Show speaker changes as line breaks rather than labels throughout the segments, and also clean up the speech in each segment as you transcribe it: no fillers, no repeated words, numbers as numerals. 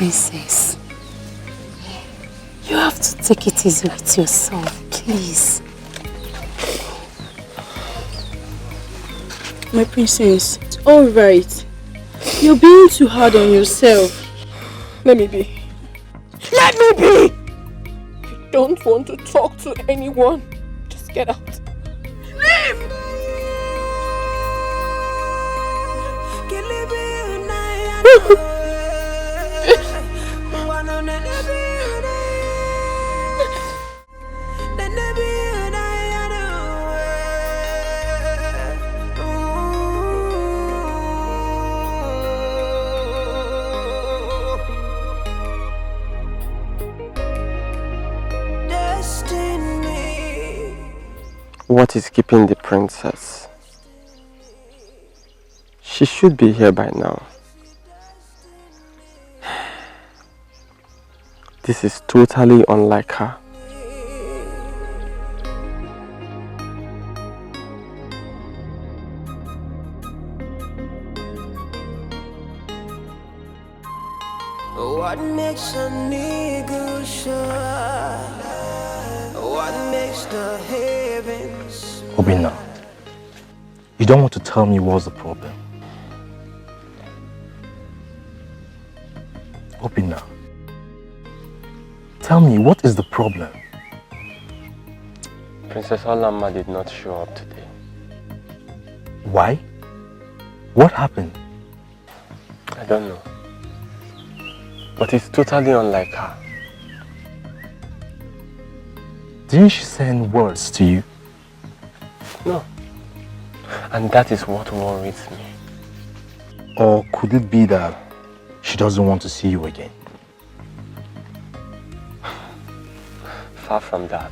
princess. You have to take it easy with yourself, please.
My princess, it's alright. You're being too hard on yourself. Let me be. Let me be! I don't want to talk to anyone. Just get out. Leave!
What is keeping the princess? She should be here by now. This is totally unlike her.
What makes a nigga shine? What makes the heavens?
Obina, you don't want to tell me what's the problem. Obina, tell me what is the problem?
Princess Olama did not show up today.
Why? What happened?
I don't know. But it's totally unlike her.
Didn't she send words to you?
No. And that is what worries me.
Or could it be that she doesn't want to see you again?
Far from that.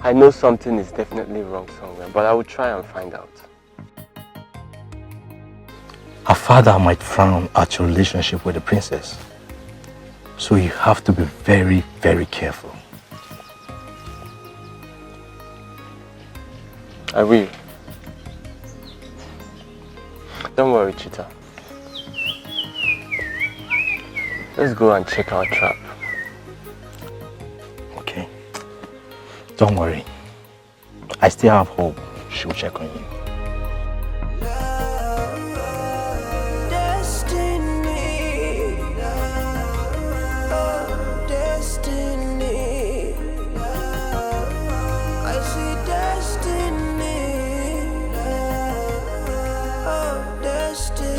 I know something is definitely wrong somewhere, but I will try and find out.
Her father might frown at your relationship with the princess. So you have to be very, very careful.
I will. Don't worry, Chita. Let's go and check our trap.
Okay. Don't worry. I still have hope she'll check on you.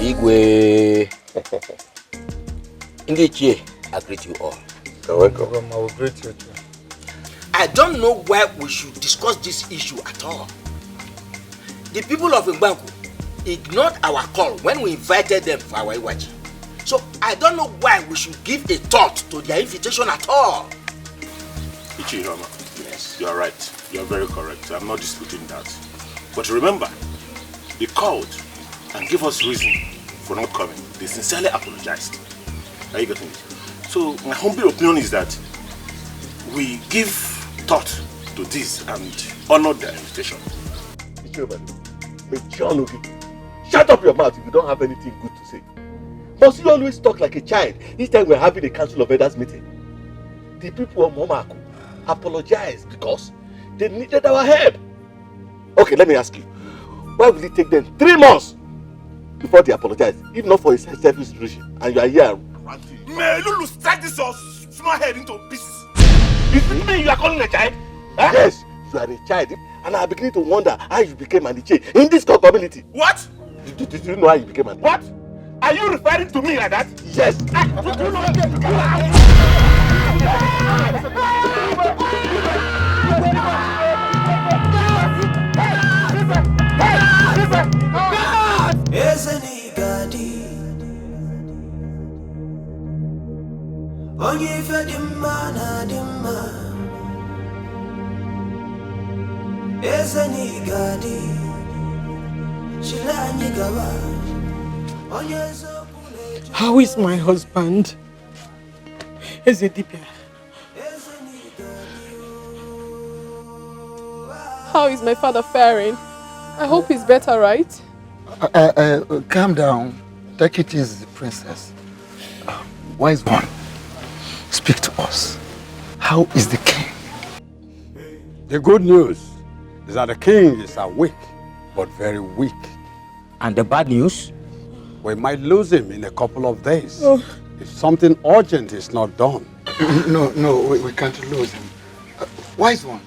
Igwe. Ndichie, I greet you all.
You're welcome. I will greet you too.
I don't know why we should discuss this issue at all. The people of Mbanku ignored our call when we invited them for our Iwaji. So I don't know why we should give a thought to their invitation at all.
Ichirama, yes, you are right. You are very correct. I'm not disputing that. But remember, they called and gave us reason for not coming. They sincerely apologized. Are you getting it? So my humble opinion is that we give thought to this and honor their invitation.
Shut up your mouth if you don't have anything good to say. Must you always talk like a child? This time we're having a council of elders meeting. The people of Momaku apologized because they needed our help. Okay, let me ask you. Why will it take them 3 months before they apologize, if not for a selfish reason? And you are here ranting.
Man, Lulu, strike this your small head into pieces.
Is it me you are calling a child? Huh? Yes, you are a child. And I am beginning to wonder how you became an Iche in this community.
What?
Did you know how you became an Iche?
What? Are you referring to me like that?
Yes.
Do you know
How is my husband? Ezedipia. How is my father faring? I hope he's better, right?
Calm down. Take it easy, princess. Wise one, speak to us. How is the king?
The good news is that the king is awake, but very weak.
And the bad news?
We might lose him in a couple of days if something urgent is not done.
No, we can't lose him. Wise one,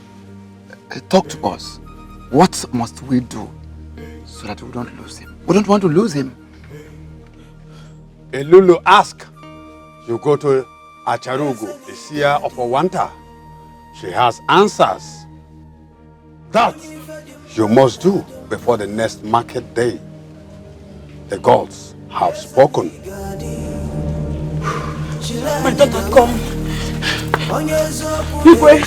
talk to us. What must we do so that we don't lose him? We don't want to lose him.
Elulu, ask. You go to Acharugo, the seer of Owanta. She has answers. That you must do before the next market day. The gods have spoken.
My daughter, come. Igwe.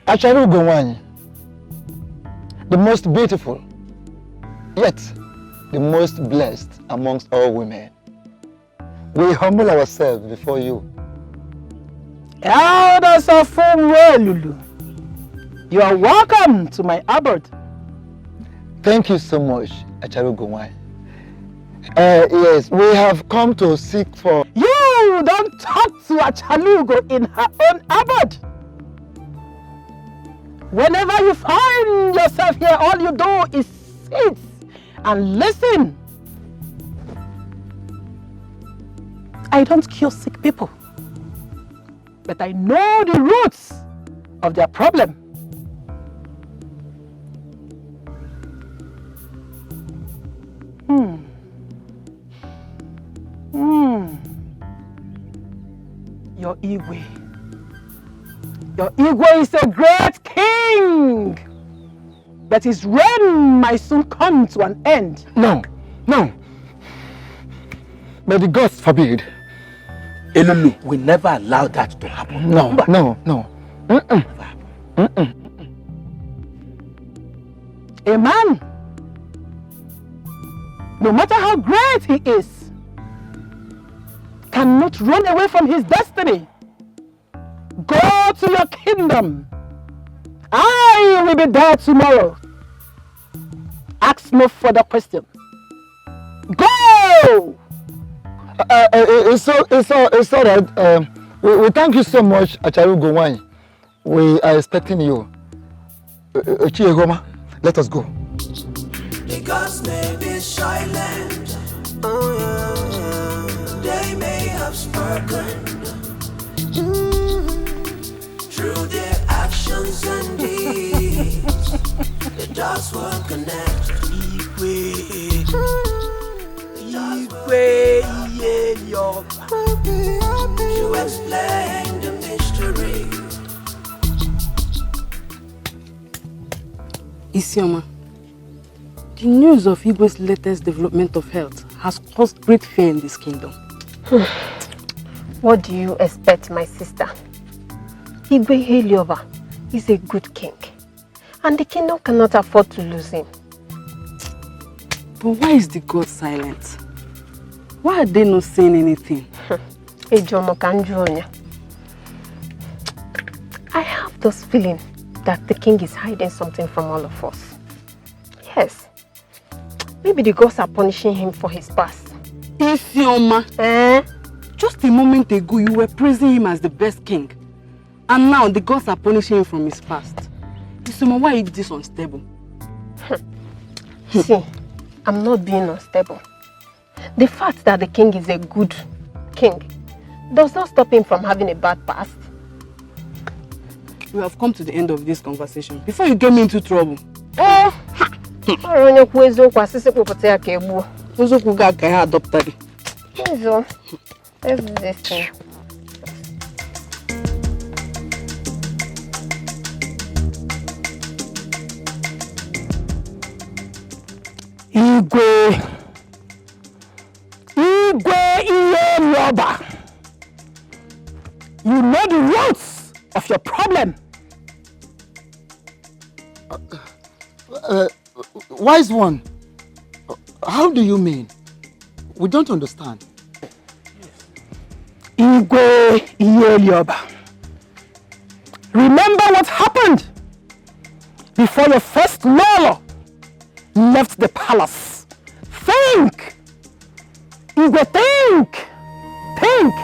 Acharugo one, the most beautiful, yet the most blessed amongst all women. We humble ourselves before you.
Elders of Lulu, you are welcome to my abode.
Thank you so much, Acharugo one. Yes, we have come to seek for...
You don't talk to Achalugo in her own abode. Whenever you find yourself here, all you do is sit and listen. I don't cure sick people, but I know the roots of their problem. Your Igwe. Your Igwe is a great king, but his reign might soon come to an end.
No. May the gods forbid.
Elulu, we never allow that to happen.
No.
A man, no matter how great he is, cannot run away from his destiny. Go to your kingdom. I will be there tomorrow. Ask no further question. Go!
It's all right. We thank you so much, Acharugo one. We are expecting you. Chiegoma, let us go.
The gods may be silent. They may have spoken. Through their actions and deeds, the dots will connect. To explain the mystery.
Isioma, the news of Igwe's latest development of health has caused great fear in this kingdom.
What do you expect, my sister? Igwe Heliova is a good king, and the kingdom cannot afford to lose him.
But why is the god silent? Why are they not saying anything?
I have this feeling that the king is hiding something from all of us. Yes. Maybe the gods are punishing him for his past.
Isioma, just a moment ago you were praising him as the best king. And now the gods are punishing him from his past. Isioma, why is this unstable?
See, I'm not being unstable. The fact that the king is a good king does not stop him from having a bad past.
We have come to the end of this conversation before you get me into trouble.
Let's do this thing.
Igwe Iyeloba. You know the roots of your problem.
Wise one, how do you mean? We don't understand.
Igwe Iyeloba. Remember what happened before your first law left the palace. Think! Igwe, think! Think!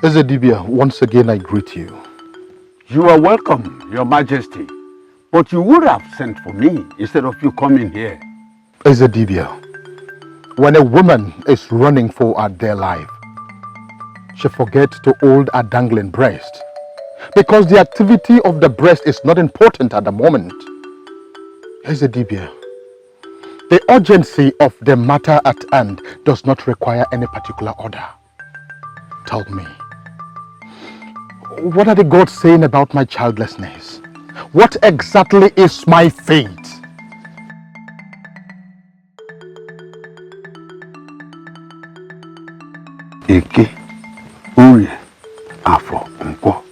Ezedibia, once again I greet you.
You are welcome, Your Majesty. But you would have sent for me instead of you coming here.
Ezedibia, when a woman is running for her dear life, she forgets to hold a dangling breast. Because the activity of the breast is not important at the moment. Ezedibia, the urgency of the matter at hand does not require any particular order. Tell me, what are the gods saying about my childlessness? What exactly is my fate?
Eke, Uri, Afro, Unko,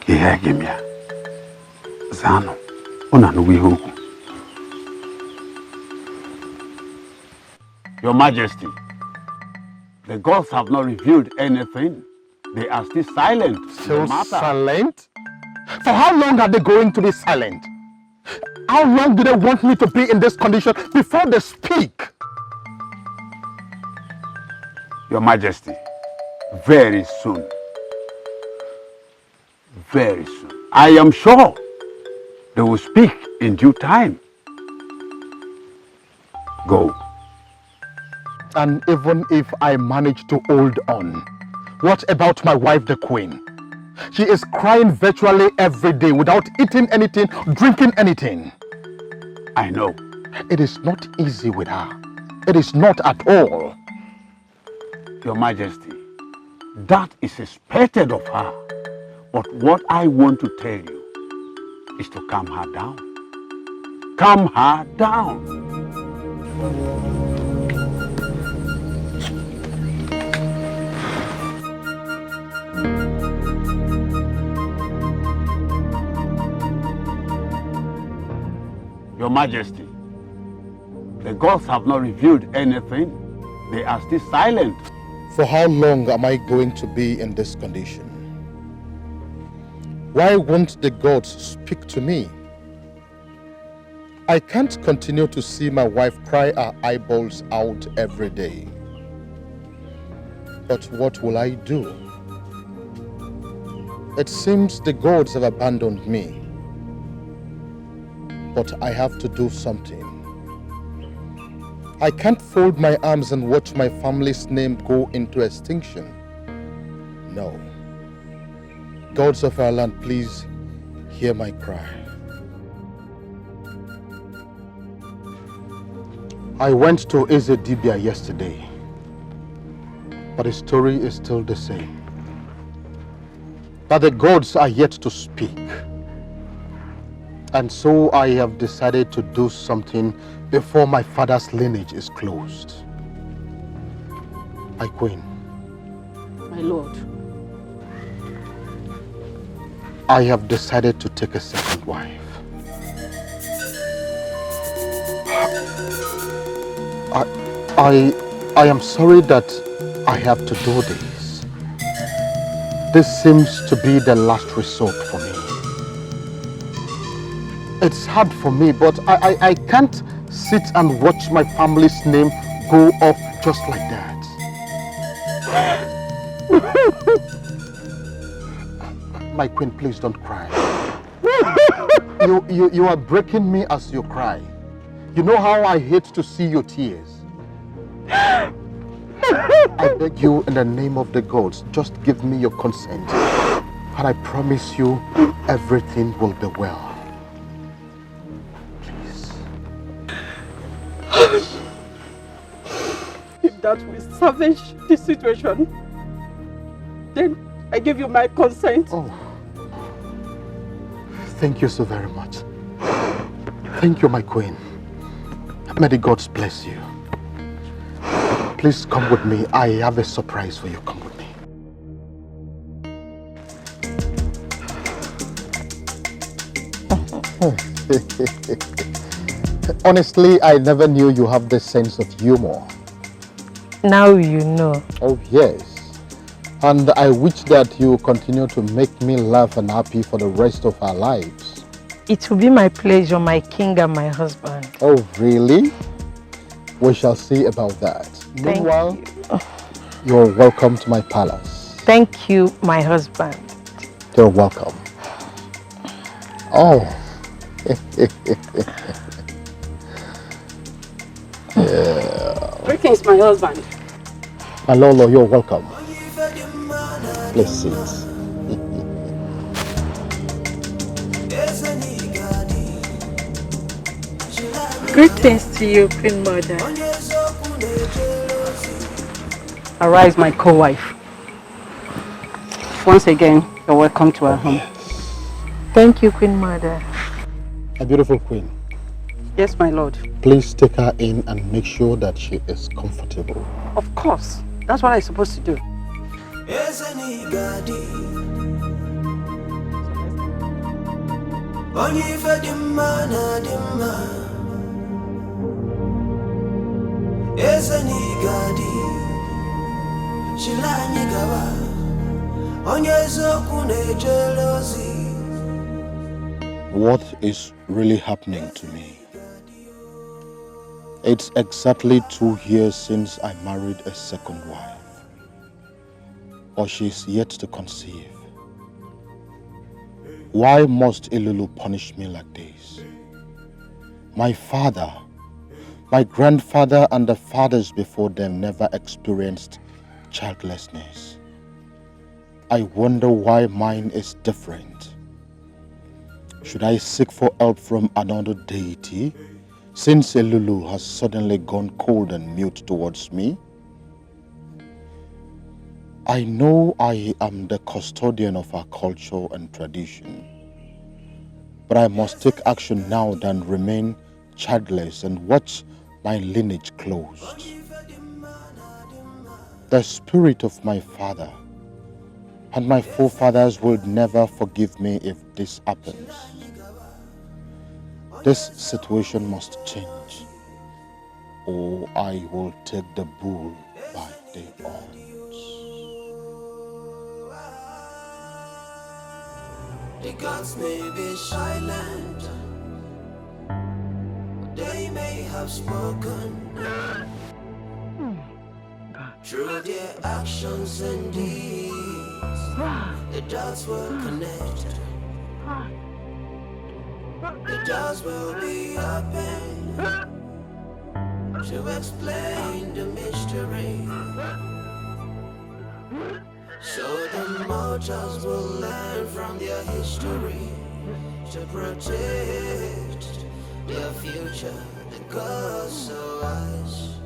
Kihegemia, Zano, Unanuihu. Your Majesty, the gods have not revealed anything. They are still silent.
Still silent? For how long are they going to be silent? How long do they want me to be in this condition before they speak?
Your Majesty, very soon. Very soon. I am sure they will speak in due time. Go.
And even if I manage to hold on, what about my wife, the queen? She is crying virtually every day without eating anything, drinking anything.
I know.
It is not easy with her. It is not at all.
Your Majesty, that is expected of her. But what I want to tell you is to calm her down. Calm her down. Your Majesty, the gods have not revealed anything. They are still silent.
For how long am I going to be in this condition? Why won't the gods speak to me? I can't continue to see my wife cry her eyeballs out every day. But what will I do? It seems the gods have abandoned me. But I have to do something. I can't fold my arms and watch my family's name go into extinction. No. Gods of our land, please hear my cry. I went to Ezedibia yesterday, but the story is still the same. But the gods are yet to speak. And so I have decided to do something before my father's lineage is closed. My queen.
My lord.
I have decided to take a second wife. I am sorry that I have to do this. This seems to be the last resort for me. It's hard for me, but I can't sit and watch my family's name go off just like that. My queen, please don't cry. You are breaking me as you cry. You know how I hate to see your tears. I beg you, in the name of the gods, just give me your consent. But I promise you, everything will be well. Please.
If that will salvage the situation, then I give you my consent.
Oh. Thank you so very much. Thank you, my queen. May the gods bless you. Please come with me. I have a surprise for you. Come with me. Honestly, I never knew you have this sense of humor.
Now you know.
Oh, yes. And I wish that you continue to make me laugh and happy for the rest of our lives.
It will be my pleasure, my king and my husband.
Oh, really? We shall see about that. Meanwhile, you're welcome to my palace.
Thank you, my husband.
You're welcome. Oh. Yeah.
Greetings, my husband.
Malolo, you're welcome. Please sit.
Greetings to you, Queen Mother.
Arise, my co-wife. Once again, you're welcome to our home.
Thank you, Queen Mother.
A beautiful queen.
Yes, my lord.
Please take her in and make sure that she is comfortable.
Of course. That's what I'm supposed to do.
What is really happening to me? It's exactly 2 years since I married a second wife. But she's yet to conceive. Why must Ilulu punish me like this? My father, my grandfather and the fathers before them never experienced childlessness. I wonder why mine is different. Should I seek for help from another deity, since Elulu has suddenly gone cold and mute towards me? I know I am the custodian of our culture and tradition, but I must take action now than remain childless and watch my lineage closed. The spirit of my father and my forefathers will never forgive me if this happens. This situation must change, or I will take the bull by the horns.
The gods may be silent, they may have spoken. Through their actions and deeds, the dots will connect. The doors will be open to explain the mystery. So the mortals will learn from their history to protect their future. The gods so wise.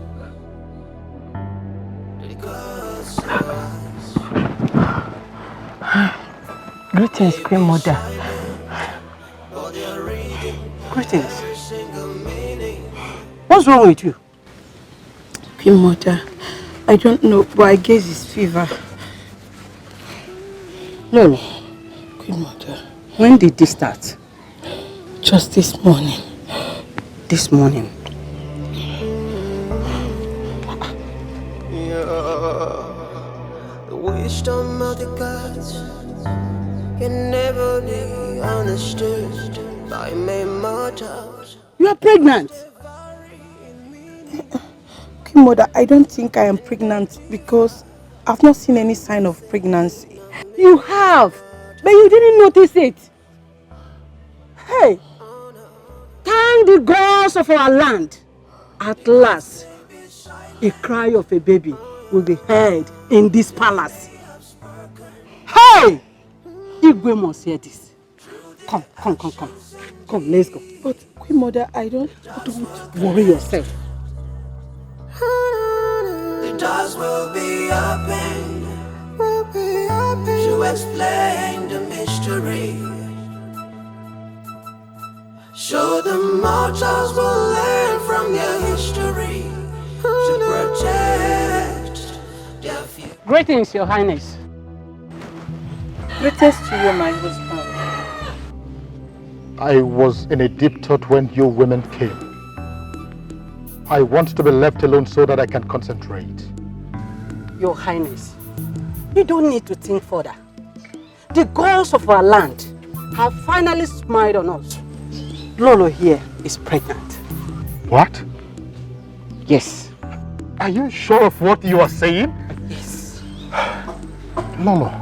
The gods so wise.
Greetings, Queen Mother.
Greetings. What's wrong with you?
Queen Mother, I don't know, but I guess it's fever.
No.
Queen Mother.
When did this start?
Just this morning.
This morning?
The wisdom of the gods can never be understood by mere mortals.
You are pregnant.
Queen Mother, I don't think I am pregnant because I've not seen any sign of pregnancy.
You have, but you didn't notice it. Hey, thank the gods of our land. At last, a cry of a baby will be heard in this palace. Hey, Igwe must hear this. Come. Come, let's go.
But, Queen Mother, don't
worry yourself.
The doors will be open to explain the mystery. So the mortals will learn from their history to protect their future.
Greetings, Your Highness.
Greetings to you, my husband.
I was in a deep thought when you women came. I want to be left alone so that I can concentrate.
Your Highness, you don't need to think further. The gods of our land have finally smiled on us. Lolo here is pregnant.
What?
Yes.
Are you sure of what you are saying?
Yes.
Lolo,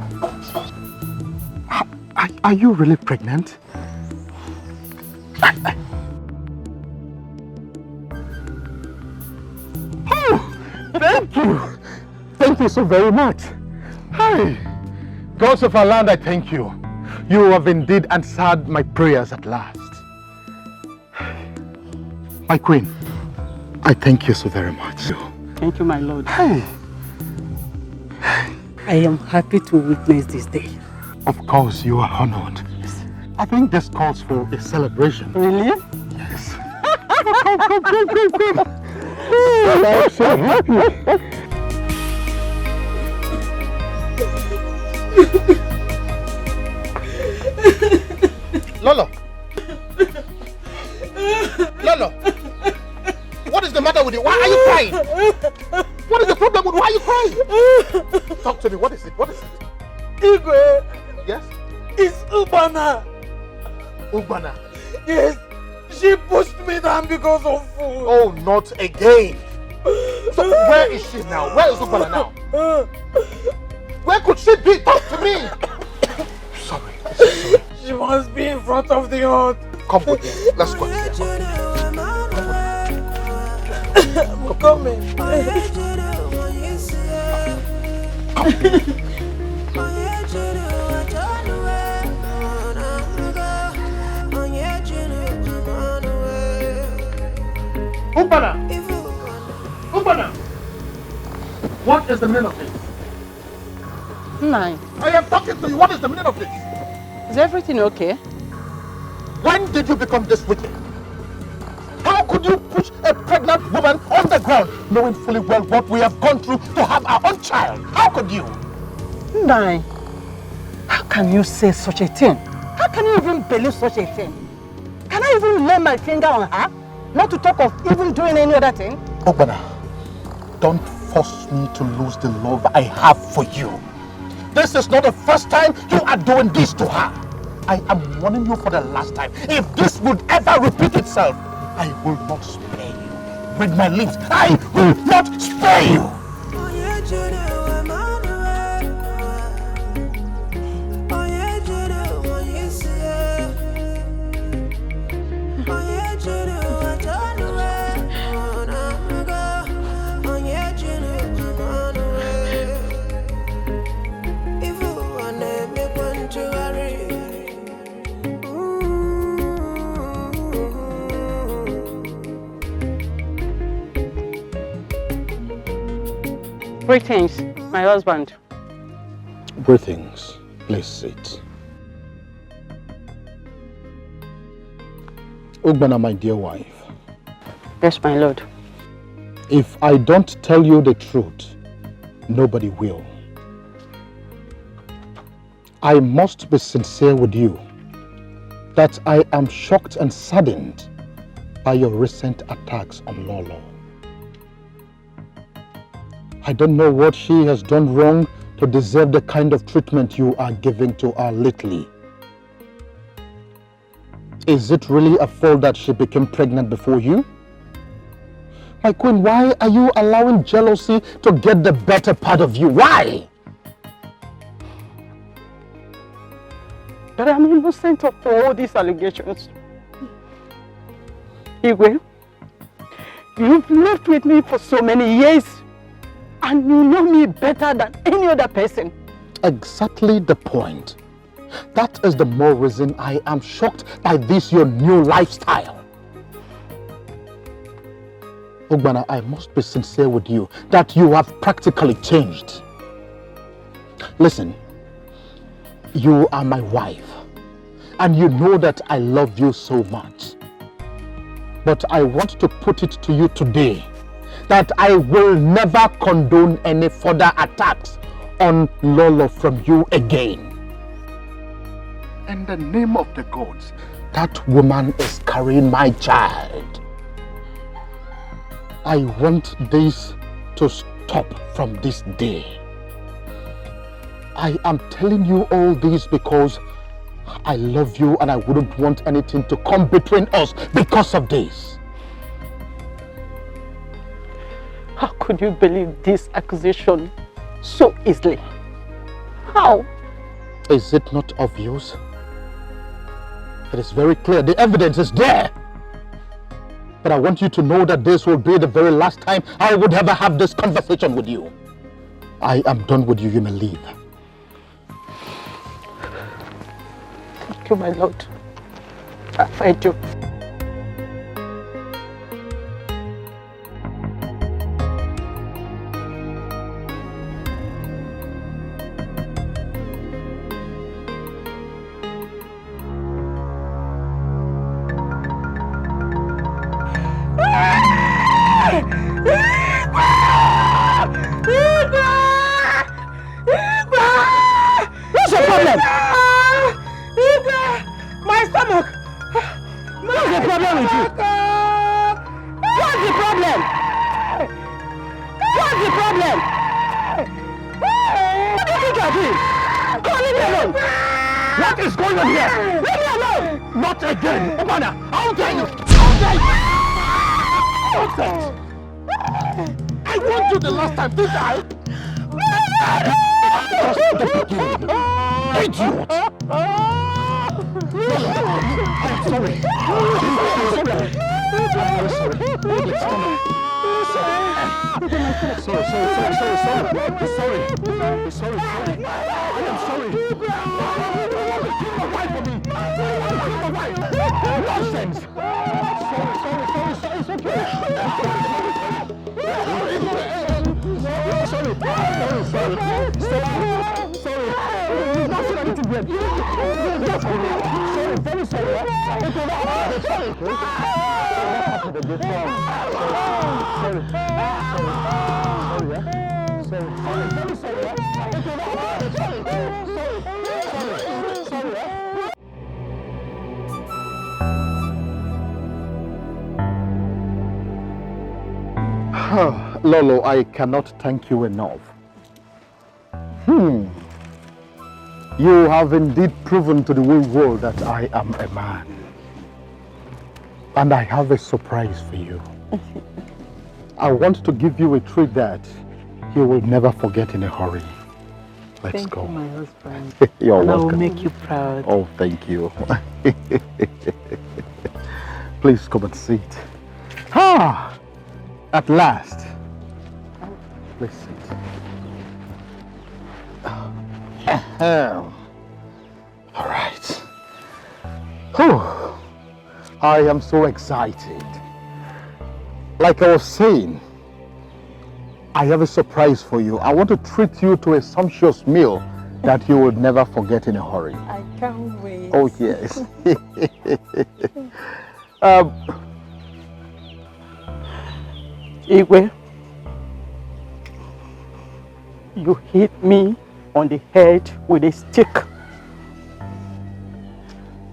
are you really pregnant? Oh, thank you. Thank you so very much. Hey, gods of our land, I thank you. You have indeed answered my prayers at last. My queen, I thank you so very much.
Thank you, my lord.
Hey.
I am happy to witness this day.
Of course, you are honored. I think this calls for a celebration.
Really?
Yes. Come. I'm so happy.
Lolo! What is the matter with you? Why are you crying? What is the problem with why are you crying? Talk to me. What is it?
Igwe!
Yes?
It's Ubana!
Ubana?
Yes! She pushed me down because of food!
Oh, not again! So where is she now? Where is Ubana now? Where could she be? Talk to me! Sorry.
She must be in front of the hut.
Come with me. Let's go.
I'm coming.
Ubana! What is the meaning of this?
Nine.
I am talking to you. What is the meaning of this?
Is everything okay?
When did you become this wicked? How could you push a pregnant woman on the ground, knowing fully well what we have gone through to have our own child? How could you?
Nine. How can you say such a thing? How can you even believe such a thing? Can I even lay my finger on her? Not to talk of even doing any other thing?
Ogbana, don't force me to lose the love I have for you. This is not the first time you are doing this to her. I am warning you for the last time. If this would ever repeat itself, I will not spare you. With my lips, I will not spare you.
Greetings, my husband.
Greetings. Please sit. Ugbana, my dear wife.
Yes, my lord.
If I don't tell you the truth, nobody will. I must be sincere with you that I am shocked and saddened by your recent attacks on Lolo. I don't know what she has done wrong to deserve the kind of treatment you are giving to her lately. Is it really a fault that she became pregnant before you? My queen, why are you allowing jealousy to get the better part of you? Why?
But I'm innocent of all these allegations. Igwe, you've lived with me for so many years. And you know me better than any other person.
Exactly the point. That is the more reason I am shocked by this your new lifestyle. Ogbana, I must be sincere with you that you have practically changed. Listen, you are my wife and you know that I love you so much. But I want to put it to you today that I will never condone any further attacks on Lolo from you again. In the name of the gods, that woman is carrying my child. I want this to stop from this day. I am telling you all this because I love you and I wouldn't want anything to come between us because of this.
How could you believe this accusation so easily? How?
Is it not obvious? It is very clear. The evidence is there. But I want you to know that this will be the very last time I would ever have this conversation with you. I am done with you. You may leave.
Thank you, my lord. I do. What's your problem? My stomach! What's the problem with you? What's the problem? What's the problem? What do you think you're doing? Come on, leave me alone!
What is going on here?
Leave me alone!
Not again! Obana, how dare you? How dare you? Nonsense! I warned you the last time, didn't I? Just the beginning. Idiot! I'm sorry. Sorry. I am sorry. Why for me? Nonsense. Sorry. It's okay. Sorry. You've not seen anything yet. Sorry, very sorry. Lolo, I cannot thank you enough. You have indeed proven to the whole world that I am a man. And I have a surprise for you. I want to give you a treat that you will never forget in a hurry. Let's go.
Thank you, my husband.
You're
and
welcome.
I will make you proud.
Oh, thank you. Please come and sit. At last. Please sit. All right. I am so excited. Like I was saying, I have a surprise for you. I want to treat you to a sumptuous meal that you would never forget in a hurry.
I can't wait.
Oh, yes.
Igwe, you hit me on the head with a stick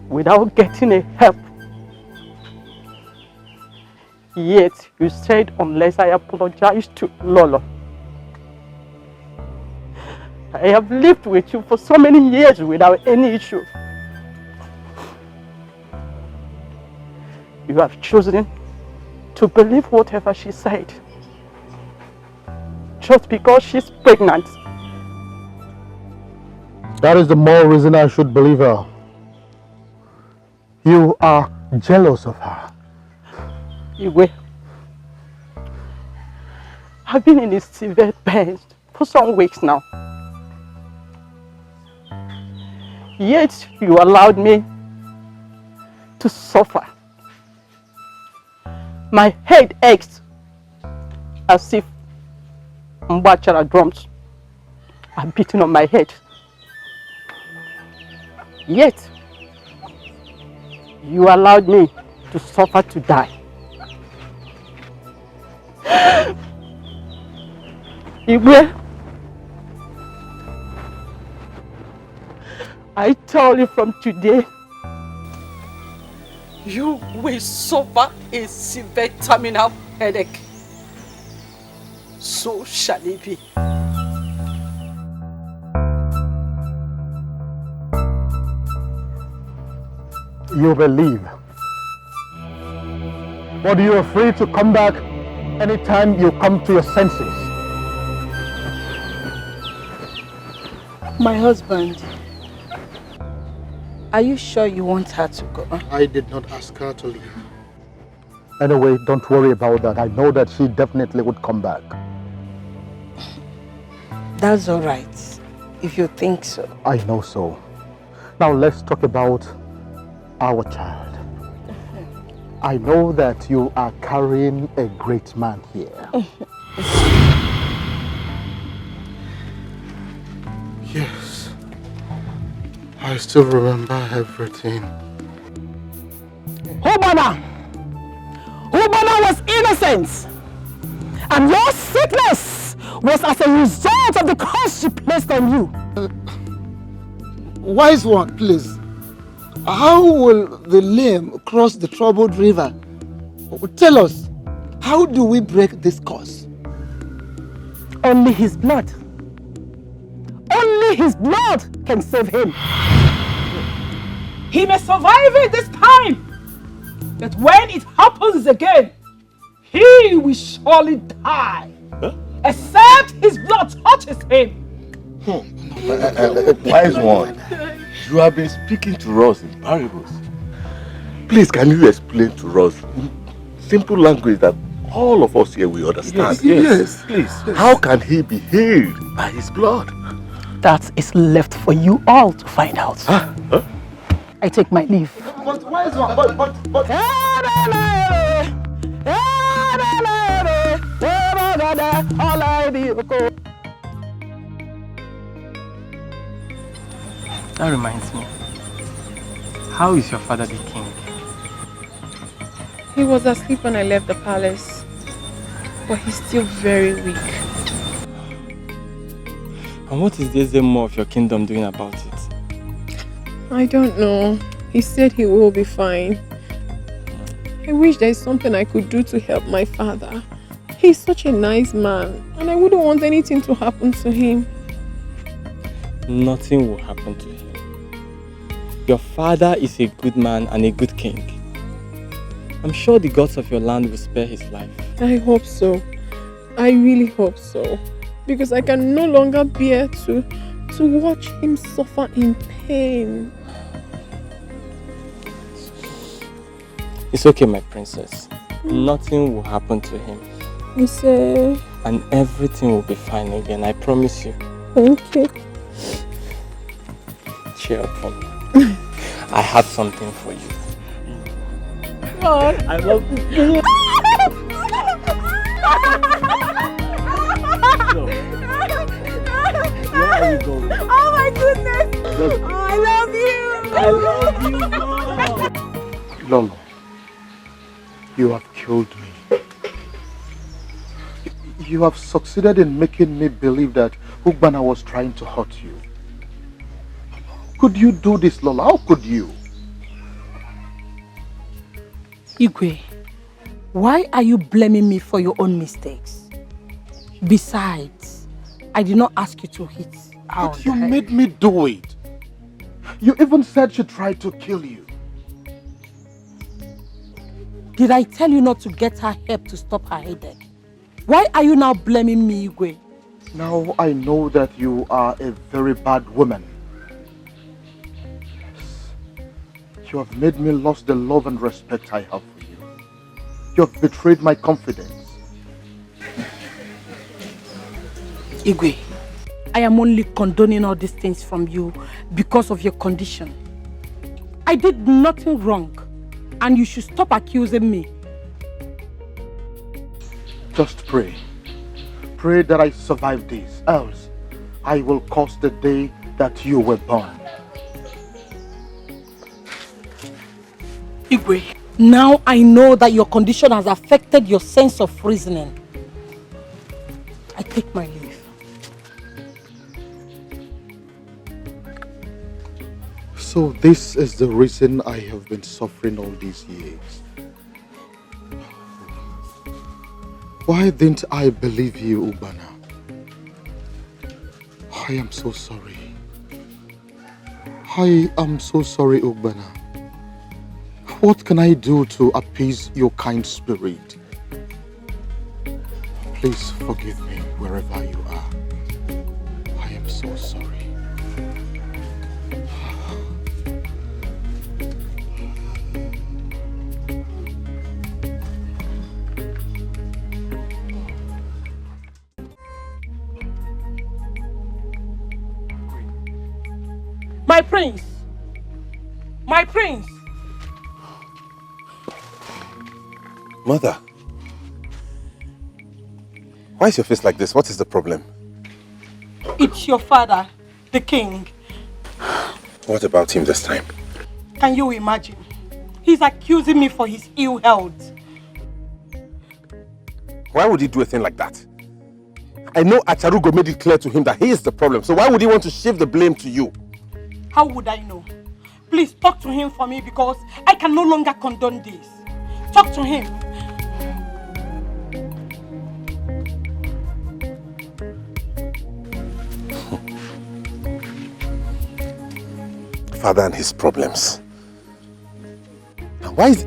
without getting a help. Yet you said unless I apologize to Lolo. I have lived with you for so many years without any issue. You have chosen to believe whatever she said just because she's pregnant.
That is the more reason I should believe her. You are jealous of her.
Igwe, I've been in a severe pain for some weeks now. Yet you allowed me to suffer. My head aches as if Mbachara drums are beating on my head. Yet you allowed me to suffer to die. Igwe, I tell you from today, you will suffer a severe terminal headache. So shall it be.
You believe. But you are free to come back anytime you come to your senses.
My husband, are you sure you want her to go?
I did not ask her to leave.
Anyway, don't worry about that. I know that she definitely would come back.
That's all right, if you think so.
I know so. Now let's talk about our child. I know that you are carrying a great man here.
Yes. I still remember everything.
Hubana was innocent, and your sickness was as a result of the curse she placed on you.
Wise one, please. How will the lame cross the troubled river? Tell us, how do we break this curse?
Only his blood. Only his blood can save him. He may survive it this time, but when it happens again, he will surely die. Huh? Except his blood touches him.
Wise one, you have been speaking to us in parables. Please, can you explain to us in simple language that all of us here will understand?
Yes.
Please. How can he be healed by his blood?
That is left for you all to find out.
Huh?
I take my leave.
But wise one, but...
That reminds me. How is your father the king?
He was asleep when I left the palace, but he's still very weak.
And what is the more of your kingdom doing about it?
I don't know. He said he will be fine. I wish there's something I could do to help my father. He's such a nice man, and I wouldn't want anything to happen to him.
Nothing will happen to him. Your father is a good man and a good king. I'm sure the gods of your land will spare his life.
I hope so. I really hope so. Because I can no longer bear to watch him suffer in pain.
It's okay, my princess. Nothing will happen to him.
You say?
And everything will be fine again, I promise you.
Thank you.
Cheer up for me. I have something for you.
God.
I love you. Where are you going?
Oh my goodness! Oh, I love you!
I love you!
Lolo, you have killed me. You have succeeded in making me believe that Ugbana was trying to hurt you. Could you do this, Lola? How could you?
Igwe, why are you blaming me for your own mistakes? Besides, I did not ask you to hit her.
But you made me do it. You even said she tried to kill you.
Did I tell you not to get her help to stop her headache? Why are you now blaming me, Igwe?
Now I know that you are a very bad woman. You have made me lose the love and respect I have for you. You have betrayed my confidence.
Igwe, I am only condoning all these things from you because of your condition. I did nothing wrong, and you should stop accusing me.
Just pray. Pray that I survive this, else I will curse the day that you were born.
Igwe, now I know that your condition has affected your sense of reasoning. I take my leave.
So this is the reason I have been suffering all these years. Why didn't I believe you, Ubana? I am so sorry. I am so sorry, Ubana. What can I do to appease your kind spirit? Please forgive me wherever you are. I am so sorry.
My prince! My prince!
Mother, why is your face like this? What is the problem?
It's your father, the king.
What about him this time?
Can you imagine? He's accusing me for his ill health.
Why would he do a thing like that? I know Acharugo made it clear to him that he is the problem, so why would he want to shift the blame to you?
How would I know? Please talk to him for me because I can no longer condone this. Talk to him.
Father and his problems. Now why is...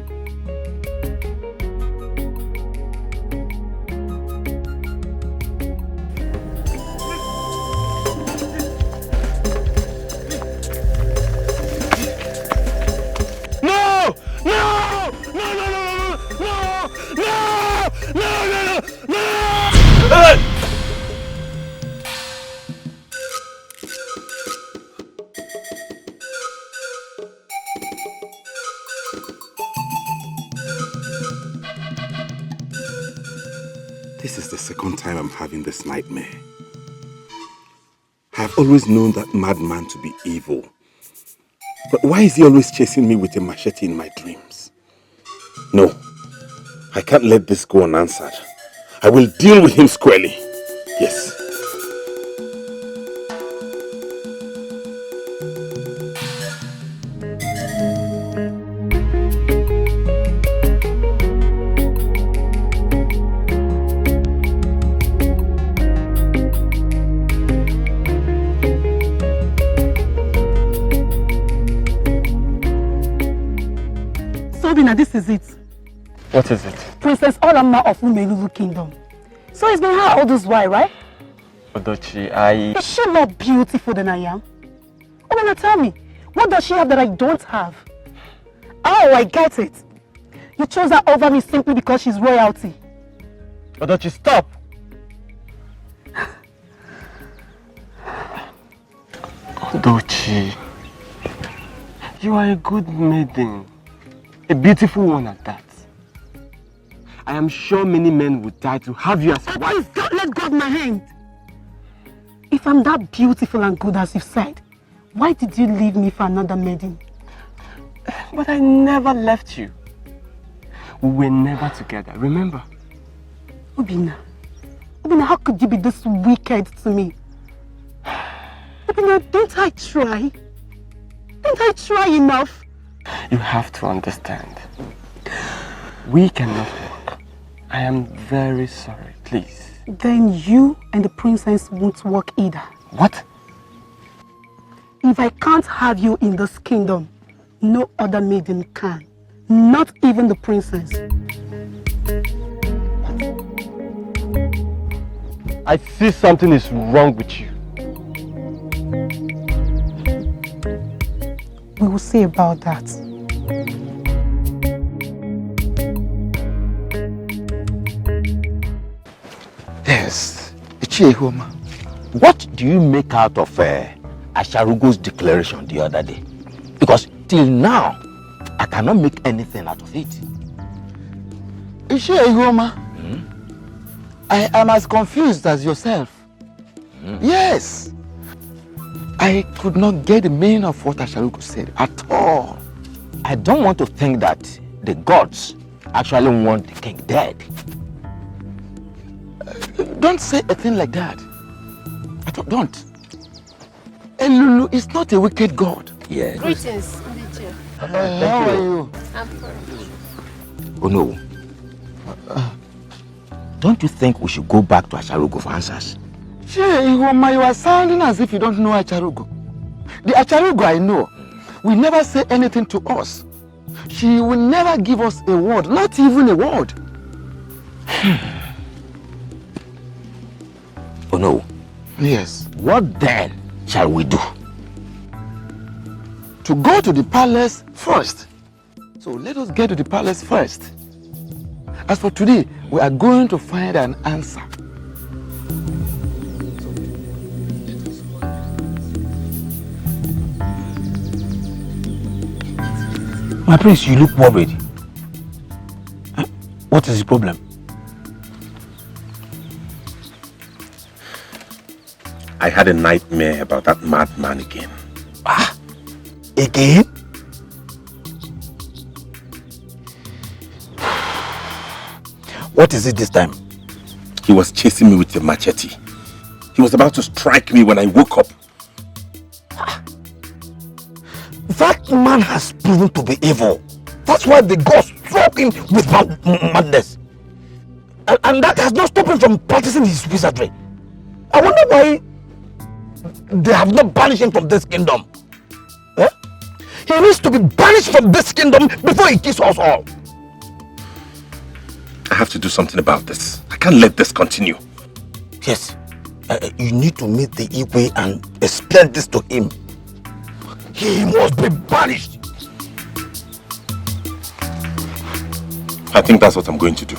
This is the second time I'm having this nightmare. I've always known that madman to be evil. But why is he always chasing me with a machete in my dreams? No, I can't let this go unanswered. I will deal with him squarely. Yes.
This is it.
What is it?
Princess Olama of Umelulu Kingdom. So it's been her all this while, right?
Odochi,
Is she more beautiful than I am? Oh, now tell me, what does she have that I don't have? Oh, I get it. You chose her over me simply because she's royalty.
Odochi, stop! Odochi, you are a good maiden. A beautiful one at that. I am sure many men would die to have you as a wife.
Please don't let go of my hand. If I'm that beautiful and good as you said, why did you leave me for another maiden?
But I never left you. We were never together, remember?
Obina, how could you be this wicked to me? Obina, don't I try? Don't I try enough?
You have to understand. We cannot work. I am very sorry, please.
Then you and the princess won't work either.
What?
If I can't have you in this kingdom, no other maiden can. Not even the princess.
I see something is wrong with you.
We will see about that.
Yes, Ichiehoma,
what do you make out of Asharugo's declaration the other day? Because till now, I cannot make anything out of it.
Ishe Ihoma, I am as confused as yourself. Yes. I could not get the meaning of what Asharugo said at all.
I don't want to think that the gods actually want the king dead.
Don't say a thing like that. Don't. Elulu is not a wicked god.
Yes.
Greetings, Ndiche.
How are you?
I'm fine.
Oh no. Don't you think we should go back to Asharugo for answers?
Sure, Ihoma, you are sounding as if you don't know Acharugo. The Acharugo I know will never say anything to us. She will never give us a word, not even a word.
Oh no.
Yes.
What then shall we do?
To go to the palace first. So let us get to the palace first. As for today, we are going to find an answer.
My prince, you look worried. What is the problem?
I had a nightmare about that madman again.
Ah? Again? What is it this time?
He was chasing me with a machete. He was about to strike me when I woke up.
That man has proven to be evil. That's why the gods struck him with madness. And that has not stopped him from practicing his wizardry. I wonder why they have not banished him from this kingdom. Eh? He needs to be banished from this kingdom before he kills us all.
I have to do something about this. I can't let this continue.
Yes. You need to meet the Igwe and explain this to him. He must be banished.
I think that's what I'm going to do.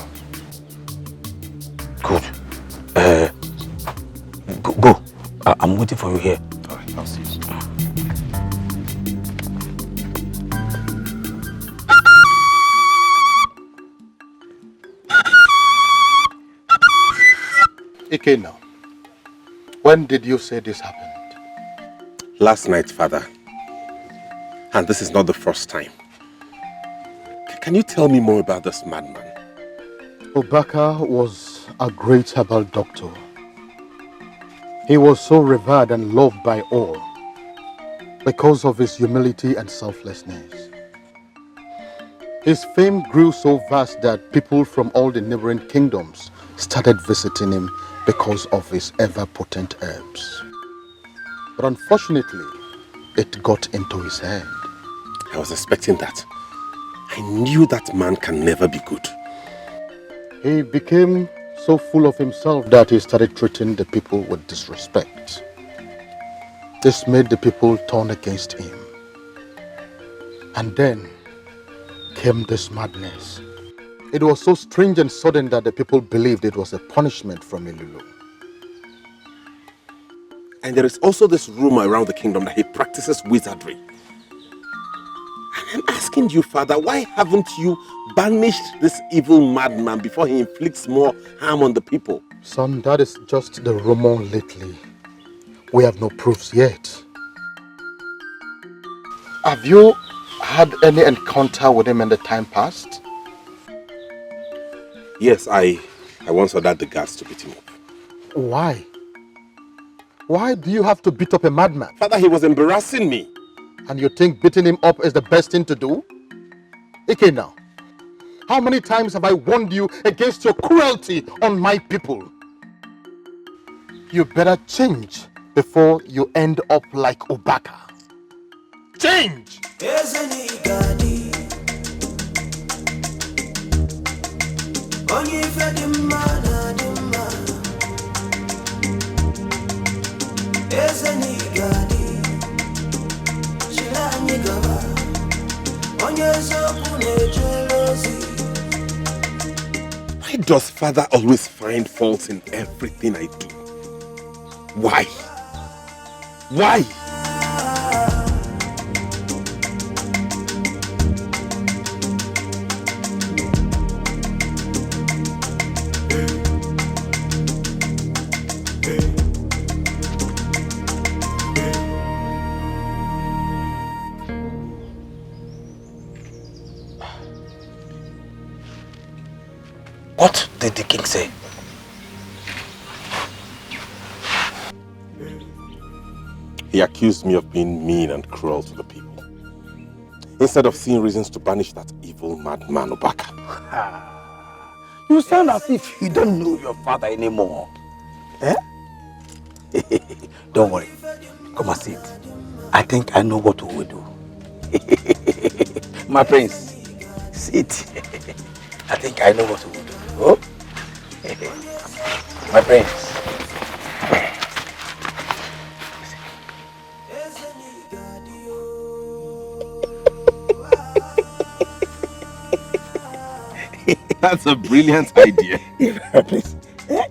Good. Go. I'm waiting for you here.
All right, I'll see you.
Ike now, when did you say this happened?
Last night, Father. And this is not the first time. Can you tell me more about this madman?
Obaka was a great herbal doctor. He was so revered and loved by all because of his humility and selflessness. His fame grew so vast that people from all the neighboring kingdoms started visiting him because of his ever-potent herbs. But unfortunately, it got into his head.
I was expecting that. I knew that man can never be good.
He became so full of himself that he started treating the people with disrespect. This made the people turn against him. And then came this madness. It was so strange and sudden that the people believed it was a punishment from Ilulu.
And there is also this rumor around the kingdom that he practices wizardry. And I'm asking you, Father, why haven't you banished this evil madman before he inflicts more harm on the people?
Son, that is just the rumor lately. We have no proofs yet. Have you had any encounter with him in the time past?
Yes, I once ordered the guards to beat him up.
Why? Why do you have to beat up a madman?
Father, he was embarrassing me.
And you think beating him up is the best thing to do? Ike now, how many times have I warned you against your cruelty on my people? You better change before you end up like Obaka. Change!
Why does Father always find faults in everything I do?
Why? Why?
What did the king say?
He accused me of being mean and cruel to the people, instead of seeing reasons to banish that evil madman Obaka.
You sound as if you don't know your father anymore. Eh? Don't worry. Come and sit. I think I know what we will do. My prince, sit. I think I know what we will do. Oh? My prince.
That's a brilliant idea.
Please,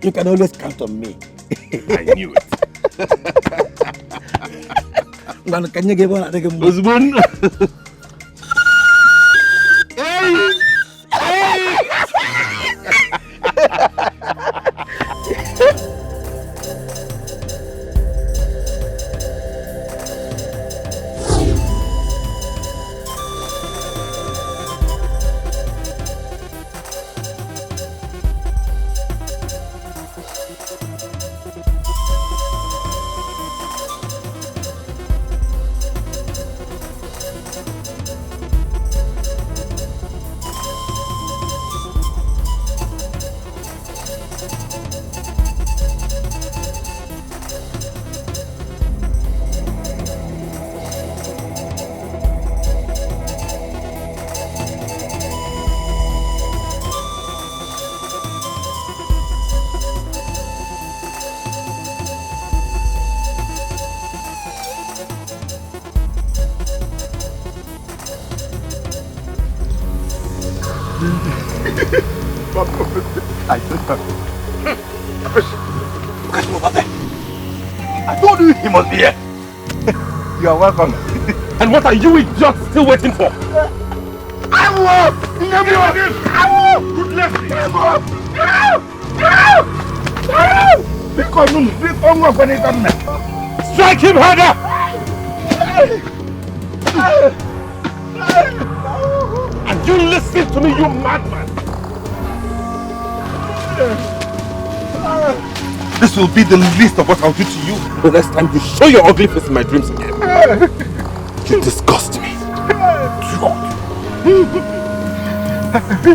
you can always count on me.
I knew it.
Can you give one?
Osborne.
I told you he must be here. You are welcome.
And what are you idiots still waiting for?
I will!
Strike him harder! And you listen to me, you madman! This will be the least of what I'll do to you the next time you show your ugly face in my dreams again. You disgust me.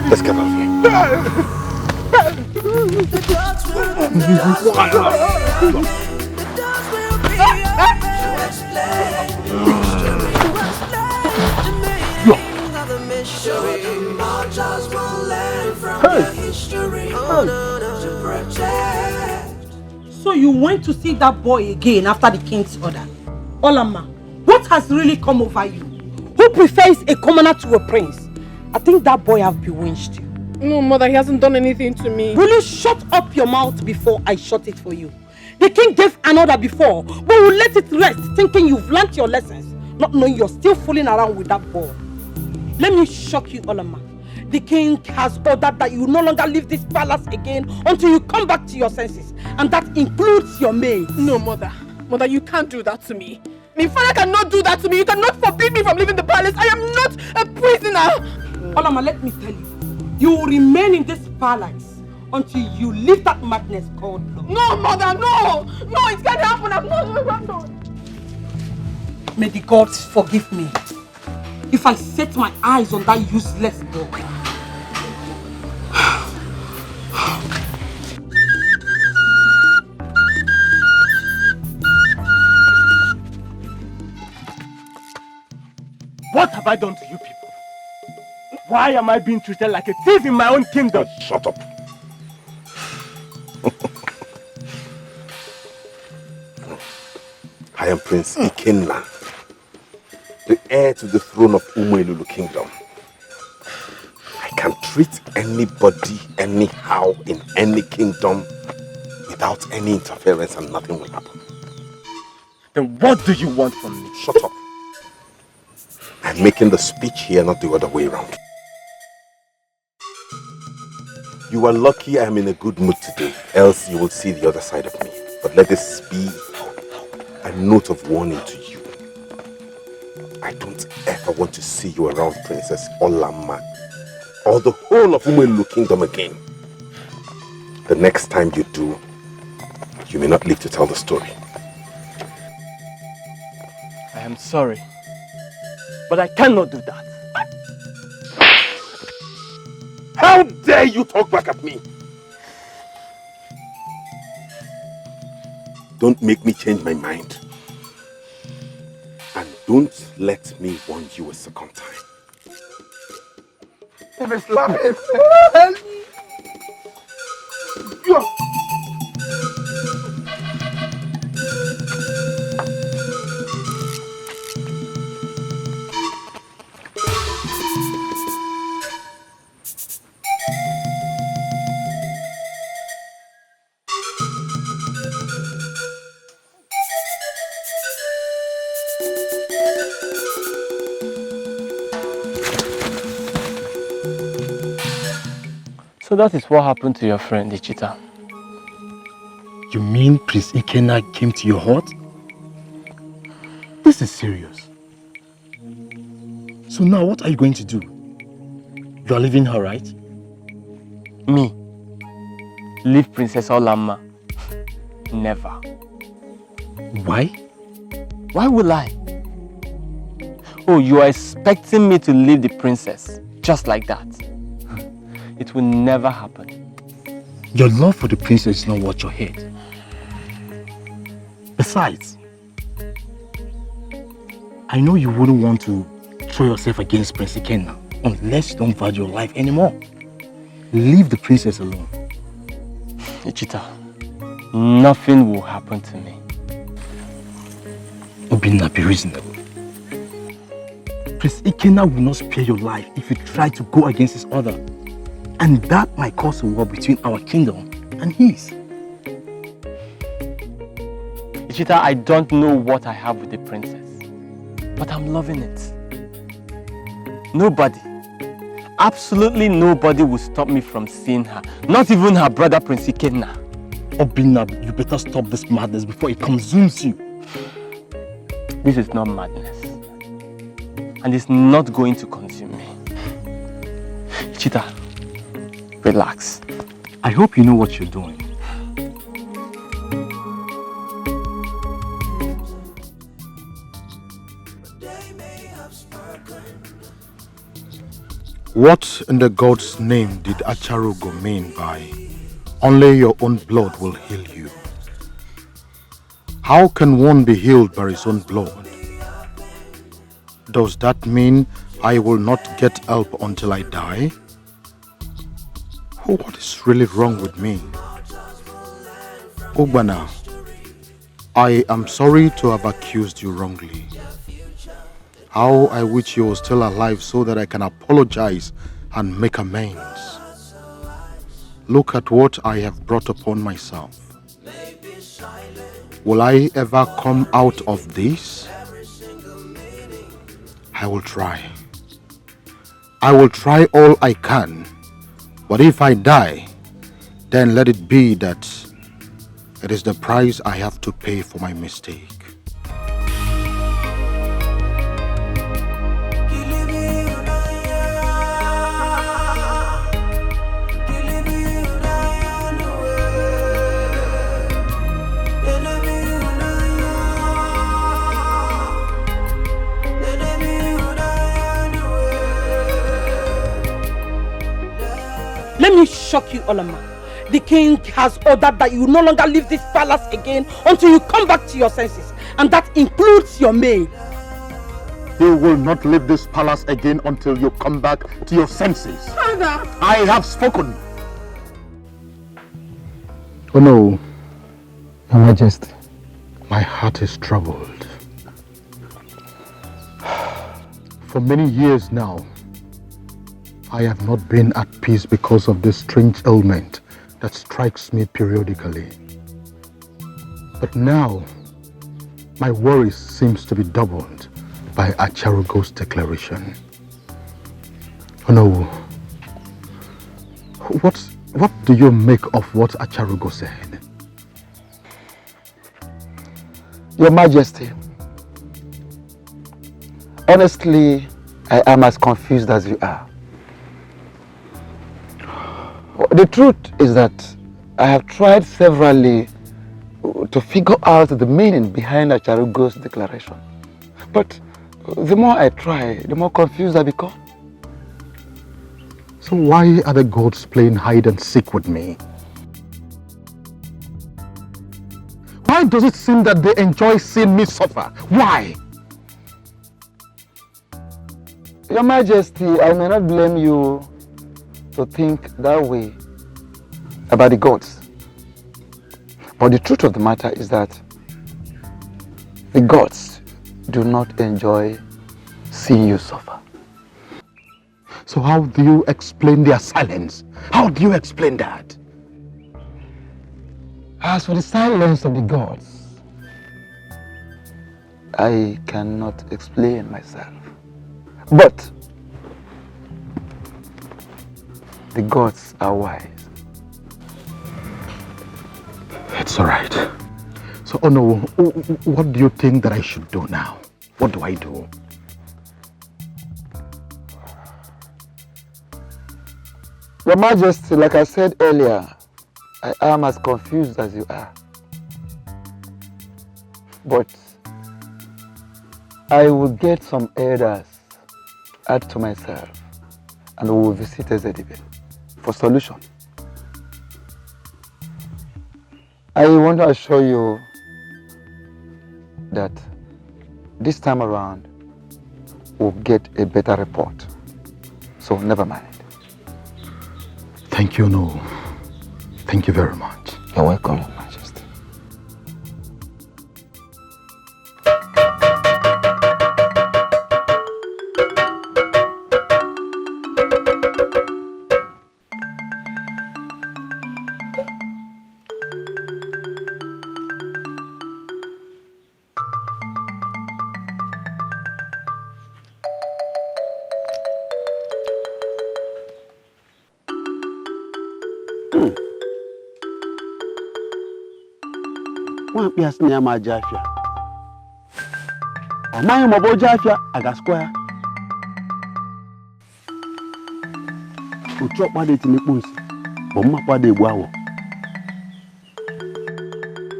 Let's get out of here.
So you went to see that boy again after the king's order? Olama, what has really come over you? Who prefers a commoner to a prince? I think that boy have bewitched you.
No, mother, he hasn't done anything to me.
Will you shut up your mouth before I shut it for you? The king gave an order before, but we'll let it rest, thinking you've learnt your lessons, not knowing you're still fooling around with that boy. Let me shock you, Olama. The king has ordered that you no longer leave this palace again until you come back to your senses. And that includes your maid.
No, mother. Mother, you can't do that to me. My father cannot do that to me. You cannot forbid me from leaving the palace. I am not a prisoner.
Olama, let me tell you. You will remain in this palace until you leave that madness called love.
No, mother, no! No, it can't happen. I'm not.
May the gods forgive me if I set my eyes on that useless dog.
What have I done to you people? Why am I being treated like a thief in my own kingdom?
Shut up. I am Prince Ikenna, the heir to the throne of Umuelulu Kingdom. I can treat anybody anyhow in any kingdom
without any interference and nothing will happen.
Then what do you want from me?
Shut up. I'm making the speech here, not the other way around. You are lucky I am in a good mood today, else you will see the other side of me. But let this be a note of warning to you. I don't ever want to see you around Princess Olamma or the whole of Umelu Kingdom again. The next time you do, you may not live to tell the story.
I am sorry, but I cannot do that.
How dare you talk back at me? Don't make me change my mind. And don't let me warn you a second time.
Let me slap him.
So that is what happened to your friend, Ichita.
You mean Prince Ikenna came to your hut? This is serious. So now what are you going to do? You are leaving her, right?
Me? Leave Princess Olamma? Never.
Why?
Why will I? Oh, you are expecting me to leave the princess just like that? It will never happen.
Your love for the princess is not worth your head. Besides, I know you wouldn't want to throw yourself against Prince Ikenna unless you don't value your life anymore. Leave the princess alone.
Ichita, nothing will happen to me.
Obinna, be reasonable. Prince Ikenna will not spare your life if you try to go against his order. And that might cause a war between our kingdom and his.
Ichita, I don't know what I have with the princess, but I'm loving it. Nobody, absolutely nobody will stop me from seeing her. Not even her brother Prince Ikenna.
Obinna, you better stop this madness before it consumes you.
This is not madness. And it's not going to consume me. Ichita, relax.
I hope you know what you're doing. What in the God's name did Acharugo mean by only your own blood will heal you? How can one be healed by his own blood? Does that mean I will not get help until I die? Oh, what is really wrong with me? Ogbana, I am sorry to have accused you wrongly. How I wish you were still alive so that I can apologize and make amends. Look at what I have brought upon myself. Will I ever come out of this? I will try. I will try all I can. But if I die, then let it be that it is the price I have to pay for my mistake.
Let me shock you, Olamma. The king has ordered that you no longer leave this palace again until you come back to your senses. And that includes your maid.
You will not leave this palace again until you come back to your senses.
Father!
I have spoken. Oh no, Your Majesty. My heart is troubled. For many years now, I have not been at peace because of this strange ailment that strikes me periodically. But now, my worry seems to be doubled by Acharugo's declaration. Oh no. What do you make of what Acharugo said?
Your Majesty, honestly, I am as confused as you are. The truth is that I have tried severally to figure out the meaning behind Acharugo's declaration. But the more I try, the more confused I become.
So why are the gods playing hide and seek with me? Why does it seem that they enjoy seeing me suffer? Why?
Your Majesty, I may not blame you to think that way about the gods. But the truth of the matter is that the gods do not enjoy seeing you suffer.
So how do you explain their silence? How do you explain that?
As for the silence of the gods, I cannot explain myself. But the gods are wise.
It's all right. So, oh no, what do you think that I should do now? What do I do?
Your Majesty, like I said earlier, I am as confused as you are. But I will get some elders, add to myself, and we will visit Educative for solution. I want to assure you that this time around we'll get a better report. So never mind.
Thank you, no. Thank you very much.
You're welcome, Your Majesty.
Nwankpi asị na ya ma aja afịa. Ọ maghị ma ọ bụ oje afịa a ga-asịkwa ya. Otu ọkpa dị etinekpo nsi bụ mmakpa dị egbu awọ.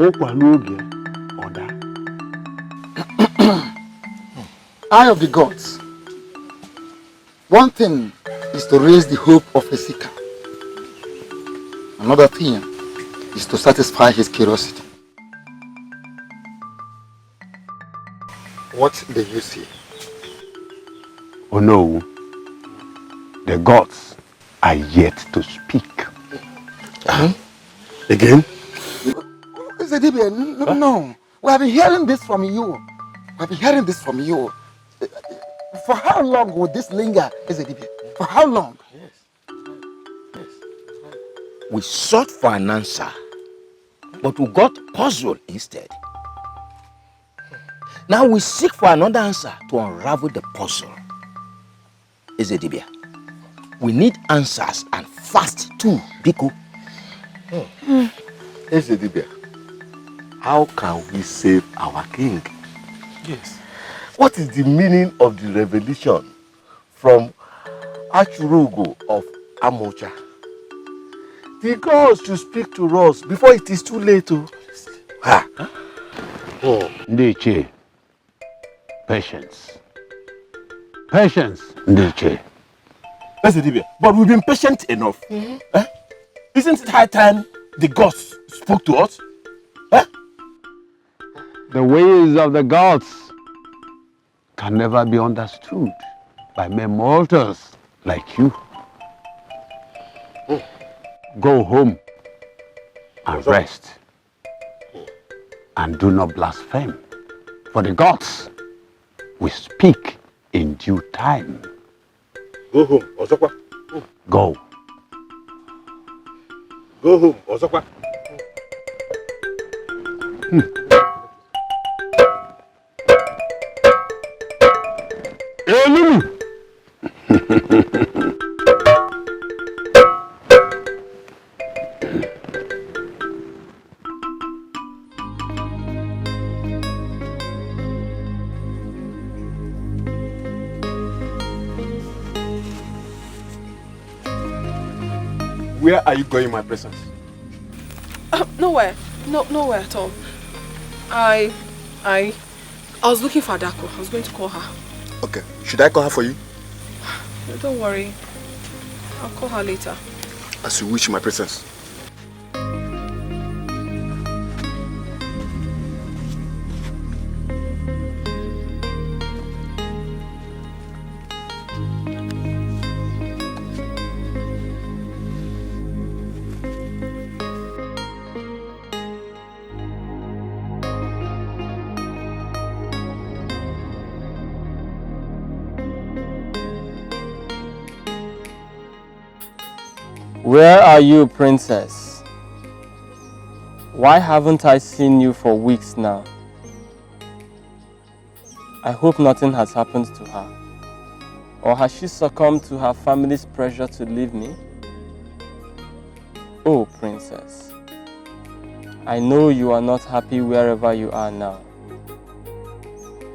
Ụkwa n'oge ọ daa.
Eye of the gods. One thing is to raise the hope of a seeker. Another thing is to satisfy his curiosity. What do you see?
Oh no, the gods are yet to speak.
Again?
No. We have been hearing this from you. For how long will this linger, Ezedibe? For how long?
Yes. We sought for an answer, but we got puzzled instead. Now we seek for another answer to unravel the puzzle. Ezedibia, we need answers and fast too, Biko.
Ezedibia, how can we save our king?
Yes.
What is the meaning of the revelation from Achurugo of Amocha? The gods should speak to us before it is too late.
Ndiche. Patience. Ndiche.
Ezedibia, but we've been patient enough. Isn't it high time the gods spoke to us?
The ways of the gods can never be understood by mere mortals like you. Go home and rest. And do not blaspheme. For the gods will speak in due time.
Go home, Ozokwa.
Go.
Go home, Ozokwa.
Hey, Lulu!
Where are you going, my princess?
Nowhere. Nowhere at all. I was looking for Adako. I was going to call her.
Okay. Should I call her for you?
No, don't worry. I'll call her later.
As you wish, my princess.
Where are you, princess? Why haven't I seen you for weeks now? I hope nothing has happened to her. Or has she succumbed to her family's pressure to leave me? Oh, princess. I know you are not happy wherever you are now.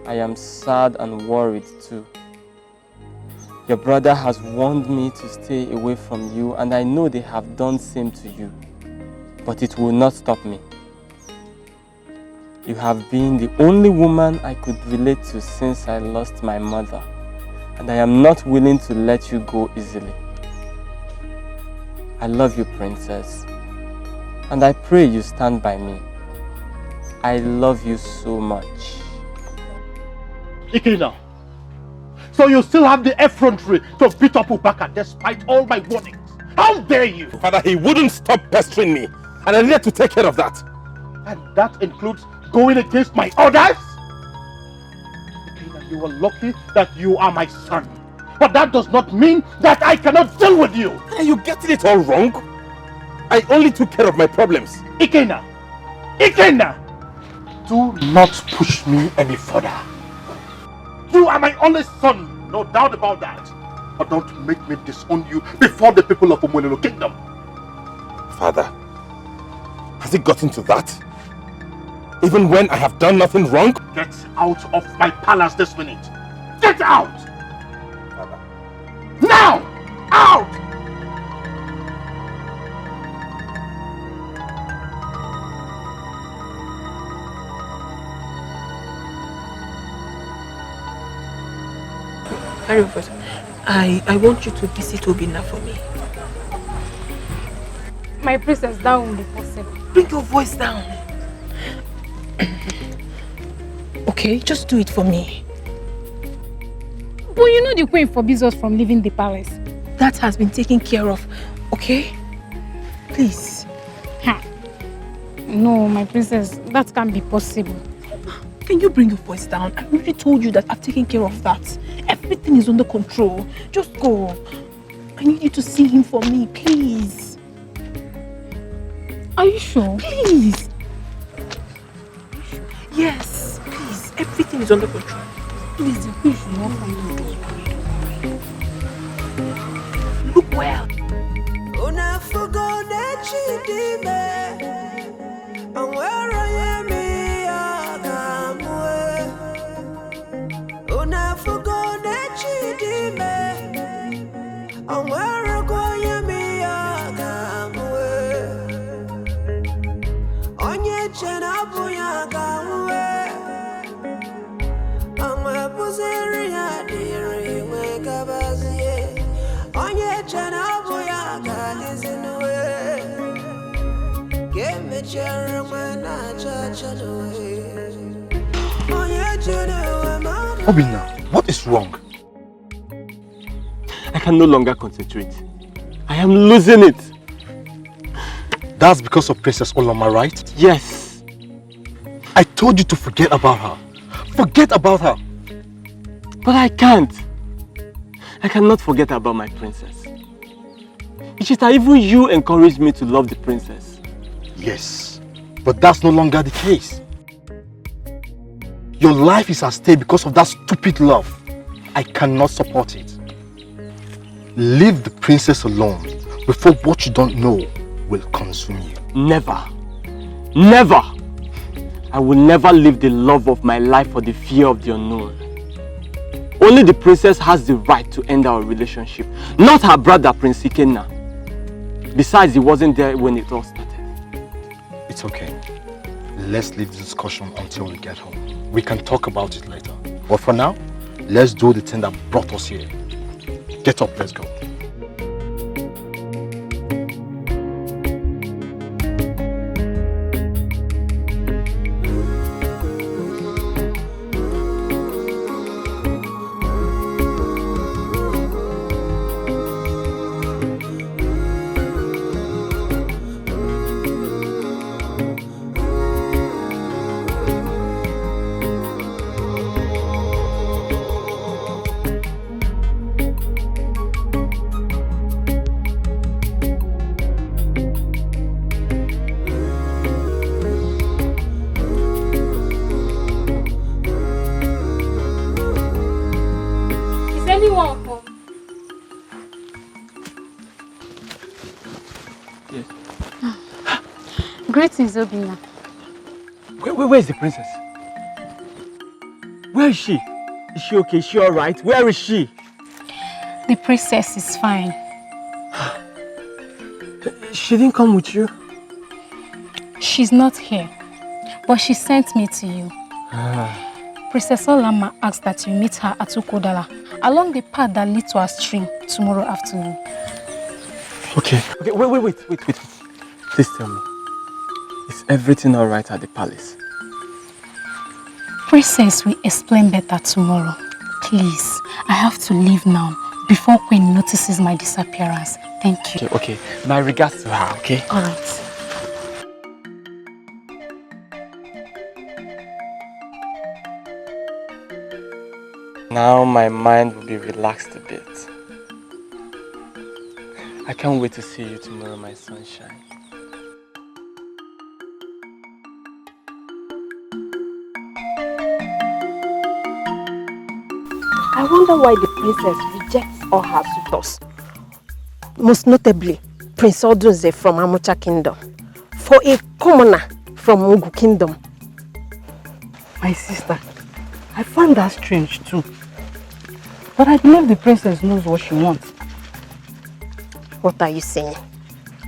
I am sad and worried too. Your brother has warned me to stay away from you, and I know they have done same to you. But it will not stop me. You have been the only woman I could relate to since I lost my mother, and I am not willing to let you go easily. I love you, princess, and I pray you stand by me. I love you so much.
Ikina, so you still have the effrontery to beat up Ubaka despite all my warnings. How dare you?
Father, he wouldn't stop pestering me, and I needed to take care of that.
And that includes going against my orders? Ikina, you are lucky that you are my son. But that does not mean that I cannot deal with you.
Are you getting it all wrong? I only took care of my problems.
Ikena! Ikena! Do not push me any further. You are my only son, no doubt about that. But don't make me disown you before the people of Umulilo Kingdom.
Father, has it gotten to that? Even when I have done nothing wrong?
Get out of my palace this minute. Get out!
Father.
Now! Out!
I want you to visit Obina for me.
My princess, that won't be possible.
Bring your voice down. Okay, just do it for me.
But you know the queen forbids us from leaving the palace.
That has been taken care of, okay? Please.
No, my princess, that can't be possible.
Can you bring your voice down? I already told you that I've taken care of that. Everything is under control. Just go. I need you to see him for me, please.
Are you sure?
Please. Yes, please. Everything is under control.
Please, the queen should not find us.
Look well.
Obina, what is wrong?
I can no longer concentrate. I am losing it.
That's because of Princess Oloma, right?
Yes.
I told you to forget about her. Forget about her.
But I can't. I cannot forget about my princess. It's just that even you encouraged me to love the princess.
Yes, but that's no longer the case. Your life is at stake because of that stupid love. I cannot support it. Leave the princess alone before what you don't know will consume you.
Never. Never. I will never leave the love of my life for the fear of the unknown. Only the princess has the right to end our relationship, not her brother, Prince Ikenna. Besides, he wasn't there when it all started.
It's okay. Let's leave the discussion until we get home. We can talk about it later. But for now, let's do the thing that brought us here. Get up, let's go.
Greetings, Obina.
Where is the princess? Where is she? Is she okay? Is she alright? Where is she?
The princess is fine.
She didn't come with you?
She's not here, but she sent me to you. Princess Olama asked that you meet her at Ukodala along the path that leads to our stream tomorrow afternoon.
Okay. Okay, wait. Please tell me. Is everything alright at the palace?
Princess will explain better tomorrow. Please, I have to leave now before Queen notices my disappearance. Thank you.
Okay. My regards to her, okay?
Alright.
Now my mind will be relaxed a bit. I can't wait to see you tomorrow, my sunshine.
I wonder why the princess rejects all her suitors. Most notably, Prince Odunze from Amucha Kingdom, for a commoner from Mugu Kingdom.
My sister, I find that strange too. But I believe the princess knows what she wants.
What are you saying?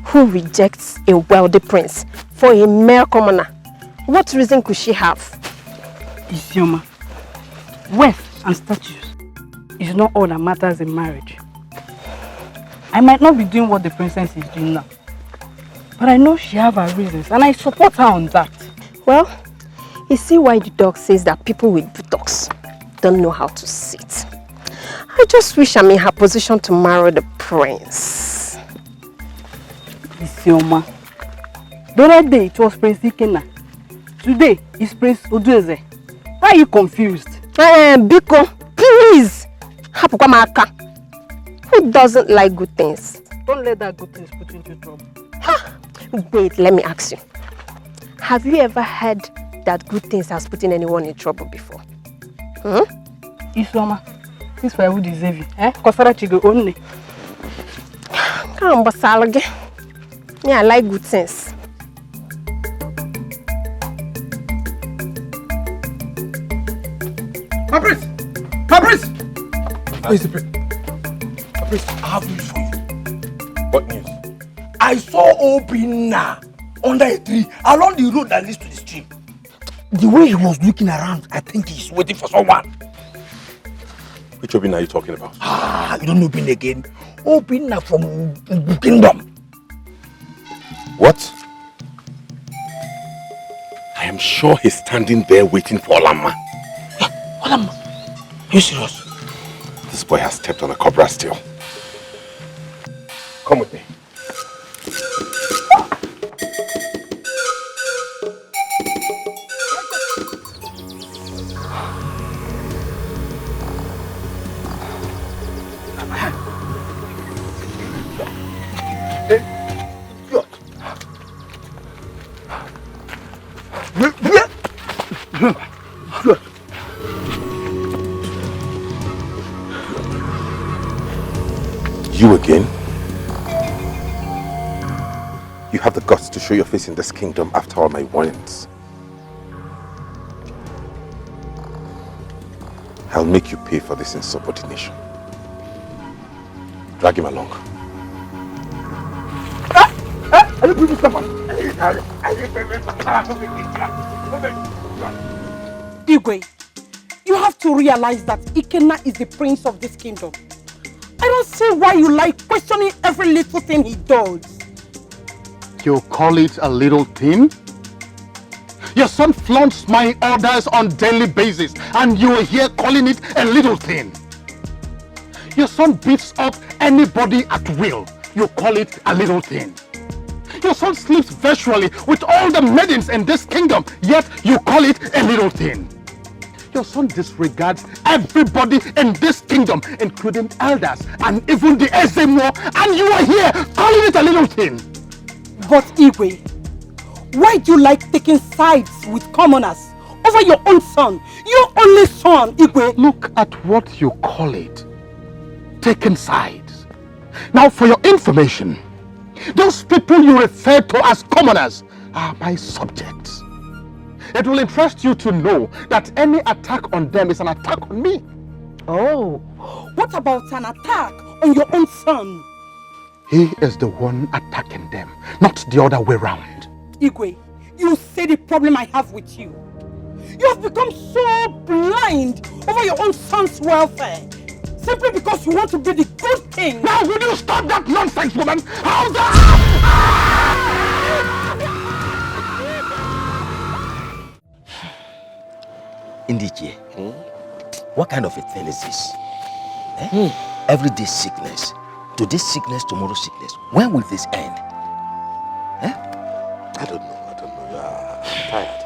Who rejects a wealthy prince for a mere commoner? What reason could she have?
Isioma, wealth and status is not all that matters in marriage. I might not be doing what the princess is doing now, but I know she has her reasons and I support her on that.
Well, you see why the dog says that people with buttocks don't know how to sit. I just wish I'm in her position to marry the prince.
Isioma, the other day it was Prince Ikenna. Today is Prince Odunze. Why are you confused?
Biko, please! Who doesn't like good things?
Don't let that good things put you into trouble.
Wait, let me ask you. Have you ever heard that good things has put anyone in trouble before?
Isioma, this for who deserve you. Kosara chigo only.
Come on, yeah, I like good things.
Caprice! Caprice! Where's the prince? Caprice, I have news for you.
What news?
I saw Obinna under a tree along the road that leads to the stream. The way he was looking around, I think he's waiting for someone.
Which Obinna are you talking about?
You don't know Obinna again? Obinna from Mugu Kingdom.
What? I am sure he's standing there waiting for Olama.
Olama? Are you serious?
This boy has stepped on a cobra still. Come with me.
You again? You have the guts to show your face in this kingdom after all my warnings. I'll make you pay for this insubordination. Drag him along.
Igwe, you have to realize that Ikenna is the prince of this kingdom. I don't see why you like questioning every little thing he does.
You call it a little thing? Your son flaunts my orders on daily basis and you are here calling it a little thing. Your son beats up anybody at will. You call it a little thing. Your son sleeps virtually with all the maidens in this kingdom, yet you call it a little thing. Your son disregards everybody in this kingdom, including elders and even the Ezemo, and you are here calling it a little thing.
But Igwe, why do you like taking sides with commoners over your own son, your only son, Igwe?
Look at what you call it. Taking sides. Now for your information, those people you refer to as commoners are my subjects. It will interest you to know that any attack on them is an attack on me.
Oh, what about an attack on your own son?
He is the one attacking them, not the other way round.
Igwe, you see the problem I have with you. You have become so blind over your own son's welfare. Simply because you want to be the good thing.
Now will you stop that nonsense, woman? How's that?
Indije, what kind of a thing is this? Everyday sickness. Today's sickness, tomorrow's sickness. When will this end?
I don't know. Yeah, I'm tired.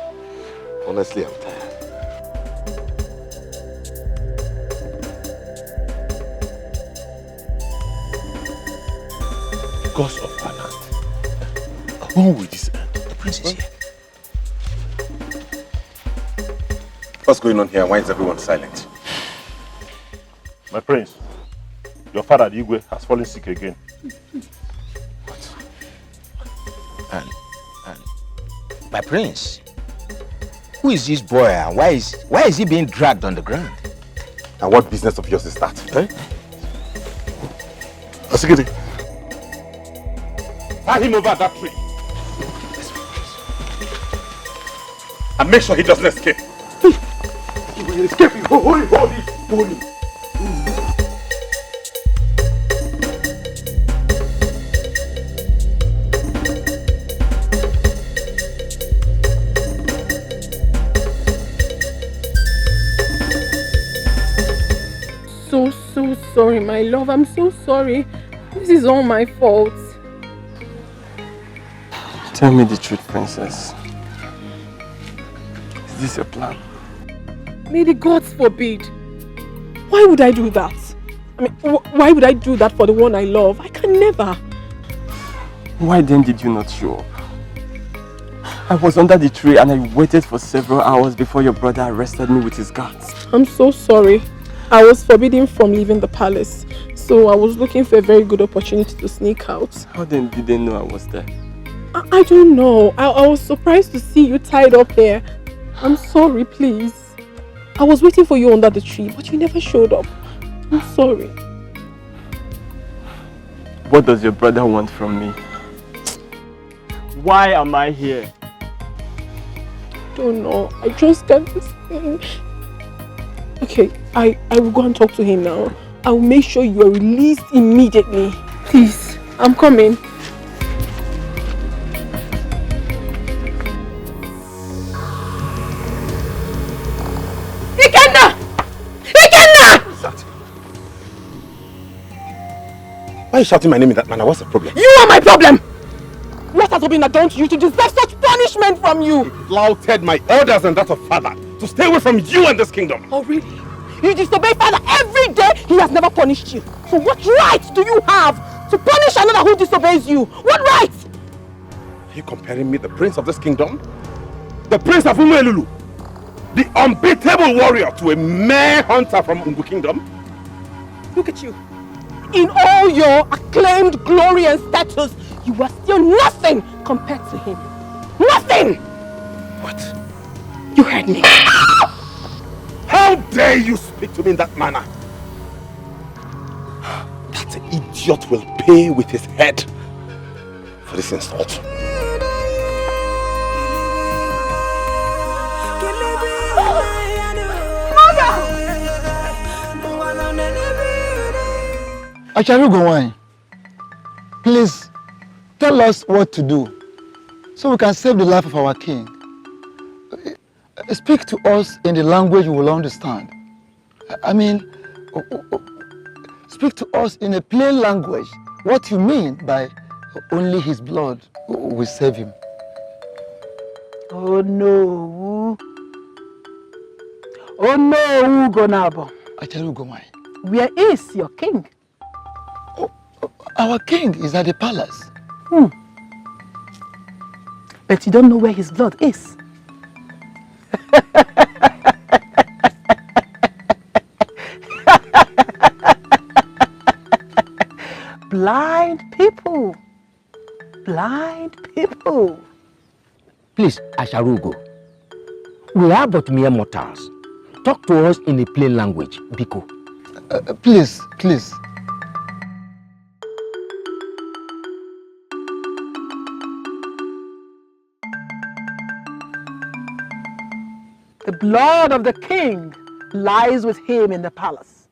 Honestly, I'm tired. Because of Anna. When will this end?
The prince is here.
What's going on here? Why is everyone silent?
My prince, your father, Igwe, has fallen sick again.
And my prince, who is this boy and why is he being dragged on the ground?
And what business of yours is that? Eh? Osigede,
tie him over that tree. And make sure he doesn't escape.
He will escape. Hold him.
So sorry, my love. I'm so sorry. This is all my fault.
Tell me the truth, princess. Is this your plan?
May the gods forbid. Why would I do that? I mean, why would I do that for the one I love? I can never.
Why then did you not show up? I was under the tree and I waited for several hours before your brother arrested me with his guards.
I'm so sorry. I was forbidden from leaving the palace, so I was looking for a very good opportunity to sneak out.
How then did they know I was there?
I don't know. I was surprised to see you tied up here. I'm sorry, please. I was waiting for you under the tree, but you never showed up. I'm sorry.
What does your brother want from me? Why am I here?
Don't know. I just got this thing. Okay, I will go and talk to him now. I will make sure you are released immediately. Please, I'm coming.
Ikenna! Ikenna!
What's that? Why are you shouting my name in that manner? What's the problem?
You are my problem! What has Obinna done to you to deserve such punishment from you?
He flouted my orders and that of father to stay away from you and this kingdom.
Oh really? You disobey father every day. He has never punished you. So what right do you have to punish another who disobeys you? What right?
Are you comparing me, the prince of this kingdom, the prince of Umuelulu, the unbeatable warrior, to a mere hunter from Ungu kingdom?
Look at you.
In all your acclaimed glory and status, you are still nothing compared to him. Nothing!
What?
You heard me.
How dare you speak to me in that manner? That idiot will pay with his head for this insult.
Acharugo, please tell us what to do so we can save the life of our king. Speak to us in the language we will understand. I mean, speak to us in a plain language what you mean by only his blood will save him.
Oh no. Oh no, Gonabo.
Acharugo,
where is your king?
Our king is at the palace.
But you don't know where his blood is. Blind people. Blind people.
Please, Acharugo, we are but mere mortals. Talk to us in a plain language, Biko.
Please, please.
The blood of the king lies with him in the palace.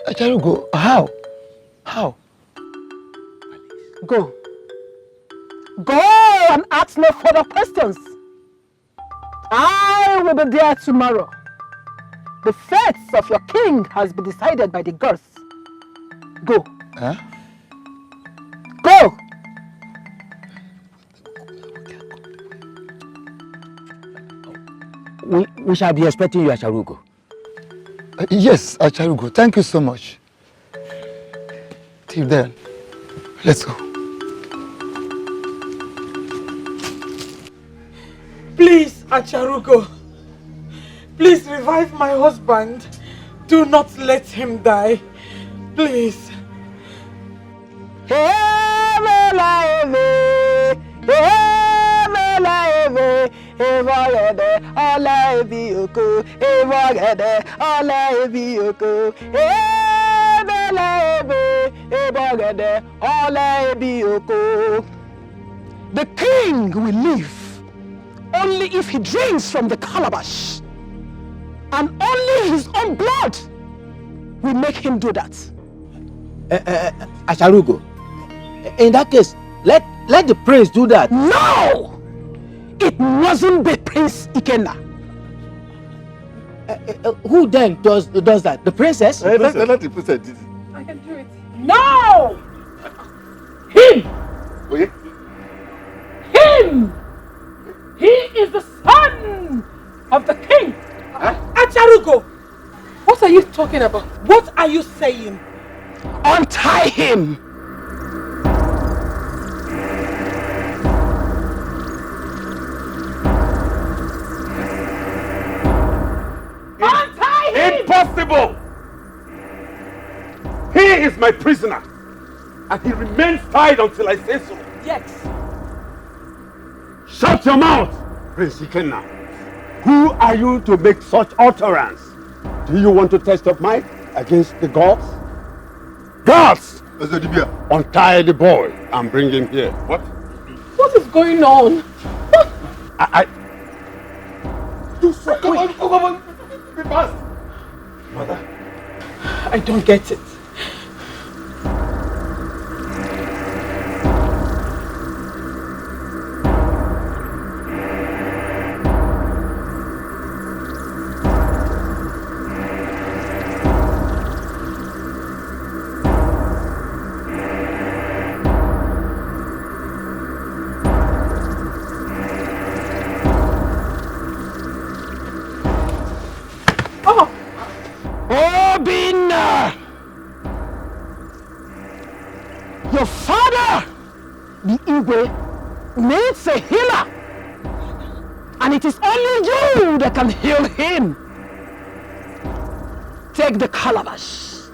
Acharugo, how? How?
Go. Go and ask no further questions. I will be there tomorrow. The fate of your king has been decided by the gods. Go.
Huh?
Go!
We shall be expecting you, Acharugo.
Yes, Acharugo. Thank you so much. Till then, let's go.
Please, Acharugo. Please revive my husband. Do not let him die. Please. The king will live only if he drinks from the calabash, and only his own blood will make him do that.
Acharugo, in that case, let the prince do that.
No! It mustn't be Prince Ikenna.
Who then does that? The princess?
Let the princess do it.
I can do it. No! Him!
Okay.
Him! He is the son of the king.
Huh?
Acharugo! What are you talking about? What are you saying? Untie him! Untie him!
Impossible! He is my prisoner, and he remains tied until I say so.
Yes.
Shut your mouth, Prince Ikenna. Who are you to make such utterance? Do you want to test your might against the gods? Gods! Untie the boy and bring him here. What?
What is going on? What?
Do so. Come on. Be fast.
Mother, I don't get it. Your father, the Igwe, needs a healer. And it is only you that can heal him. Take the calabash.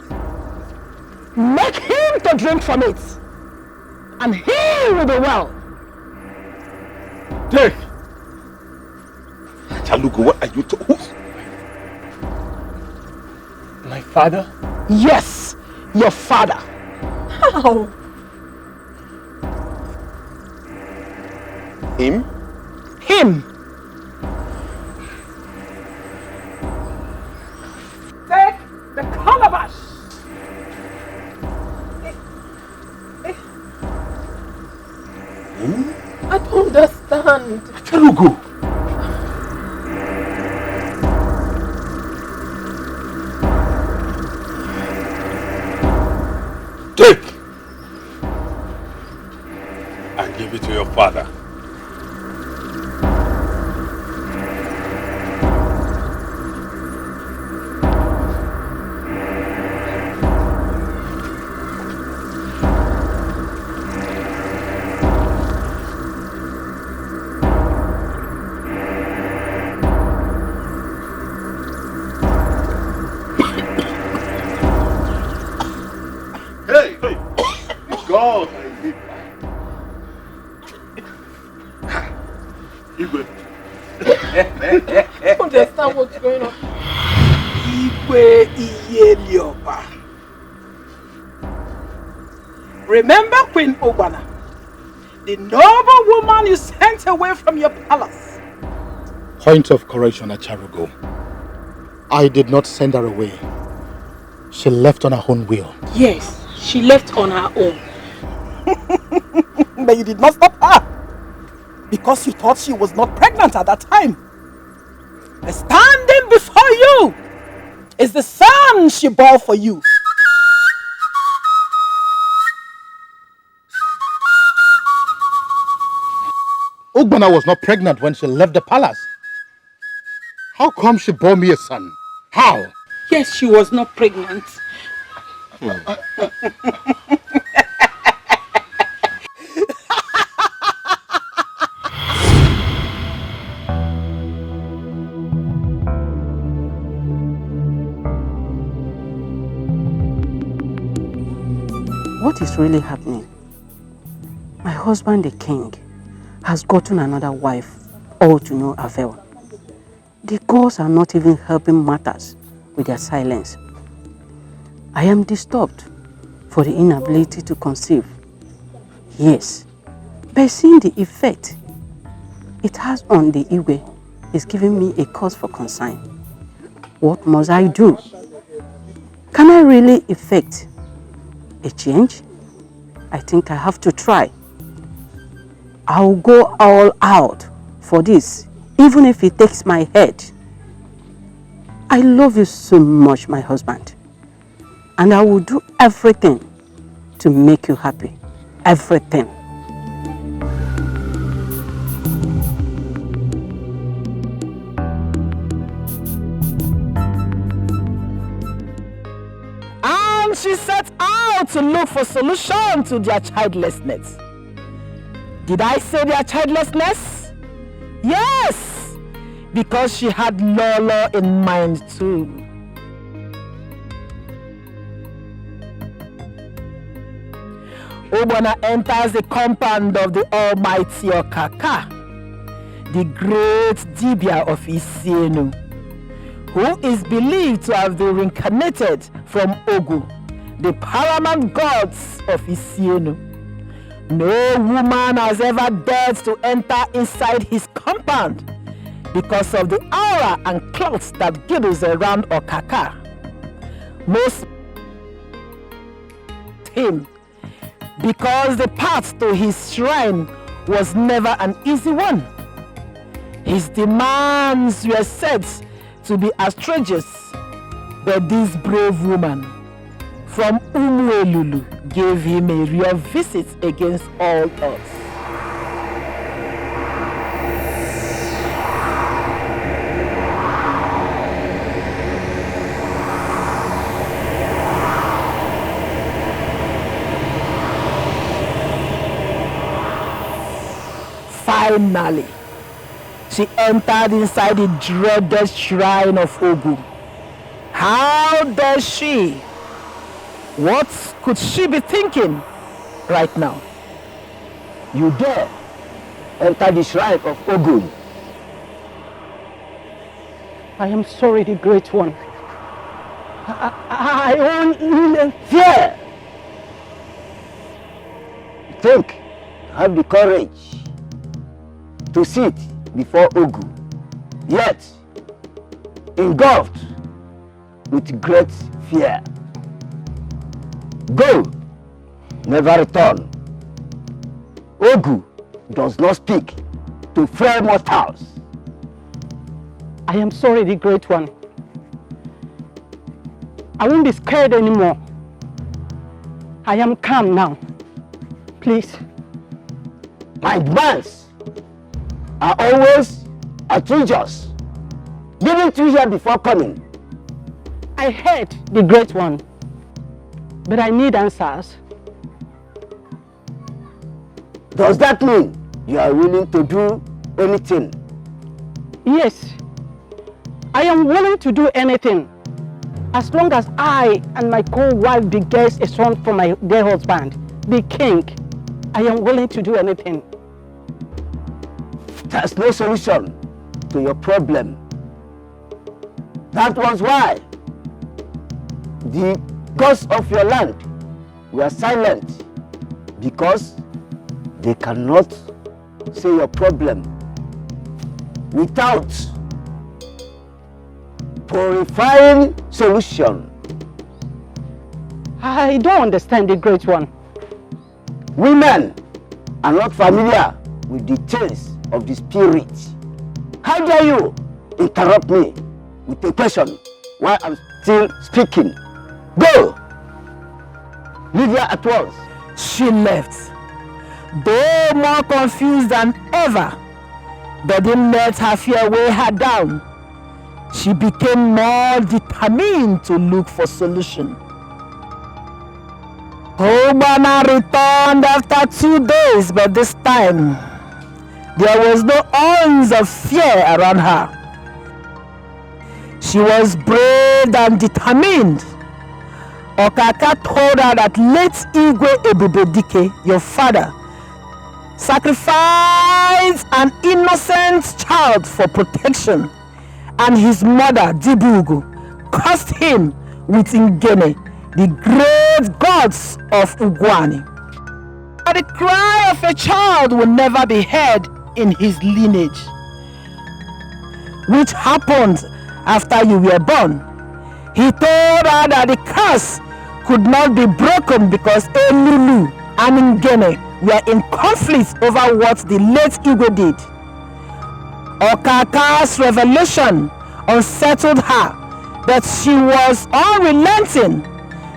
Make him to drink from it. And he will be well.
Take! Chalugo, what are you talking?
My father?
Yes, your father.
How?
Him?
Him. Take the calabash.
I don't understand.
Chalugo!
Take and give it to your father.
God, I live. Igwe.
I don't understand what's going on.
Igwe Iyelioba. Remember Queen Ogbana, the noble woman you sent away from your palace.
Point of correction, Acharugo. I did not send her away. She left on her own will.
Yes, she left on her own. But you did not stop her. Because you thought she was not pregnant at that time. But standing before you is the son she bore for you.
Ogbana was not pregnant when she left the palace. How come she bore me a son? How?
Yes, she was not pregnant.
What is really happening? My husband, the king, has gotten another wife, all to no avail. The gods are not even helping matters with their silence. I am disturbed for the inability to conceive. Yes, by seeing the effect it has on the Igwe is giving me a cause for concern. What must I do? Can I really effect a change? I think I have to try. I'll go all out for this, even if it takes my head. I love you so much, my husband, and I will do everything to make you happy. Everything.
And she set out to look for solution to their childlessness. Did I say their childlessness? Yes, because she had Lolo in mind too. Ogbana enters the compound of the almighty Okaka, the great Dibia of Isienu, who is believed to have been reincarnated from Ogu, the paramount gods of Isienu. No woman has ever dared to enter inside his compound because of the aura and clouds that girdles around Okaka. Most him because the path to his shrine was never an easy one. His demands were said to be outrageous, but this brave woman from Umuelulu gave him a real visit against all odds. Finally, she entered inside the dreaded shrine of Ogu,
How does she? What could she be thinking right now?
You dare enter the shrine of Ogun.
I am sorry, the Great One. I
own fear. Think, have the courage to sit before Ogun, yet engulfed with great fear. Go, never return. Ogun does not speak to frail mortals.
I am sorry, the Great One. I won't be scared anymore. I am calm now. Please.
My demands are always outrageous. Didn't you hear before coming?
I heard, the Great One, but I need answers.
Does that mean you are willing to do anything?
Yes, I am willing to do anything as long as I and my co-wife beget a son for my dear husband, the king. I am willing to do anything.
There's no solution to your problem. That was why the gods of your land were silent, because they cannot say your problem without purifying solution.
I don't understand, the Great One.
Women are not familiar with the tales of the spirit. How dare you interrupt me with a question while I'm still speaking? Go! Leave her at once.
She left, though more confused than ever. But didn't let her fear weigh her down. She became more determined to look for solution. Obama returned after 2 days, but this time there was no ounce of fear around her. She was brave and determined. Okaka told her that late Igwe Ebubedike, your father, sacrificed an innocent child for protection, and his mother, Dibugu, cursed him with Ngene, the great gods of Ugwani. But the cry of a child will never be heard in his lineage, which happened after you were born. He told her that the curse could not be broken because Elulu and Ngene were in conflict over what the late Igwe did. Okaka's revelation unsettled her, but she was unrelenting.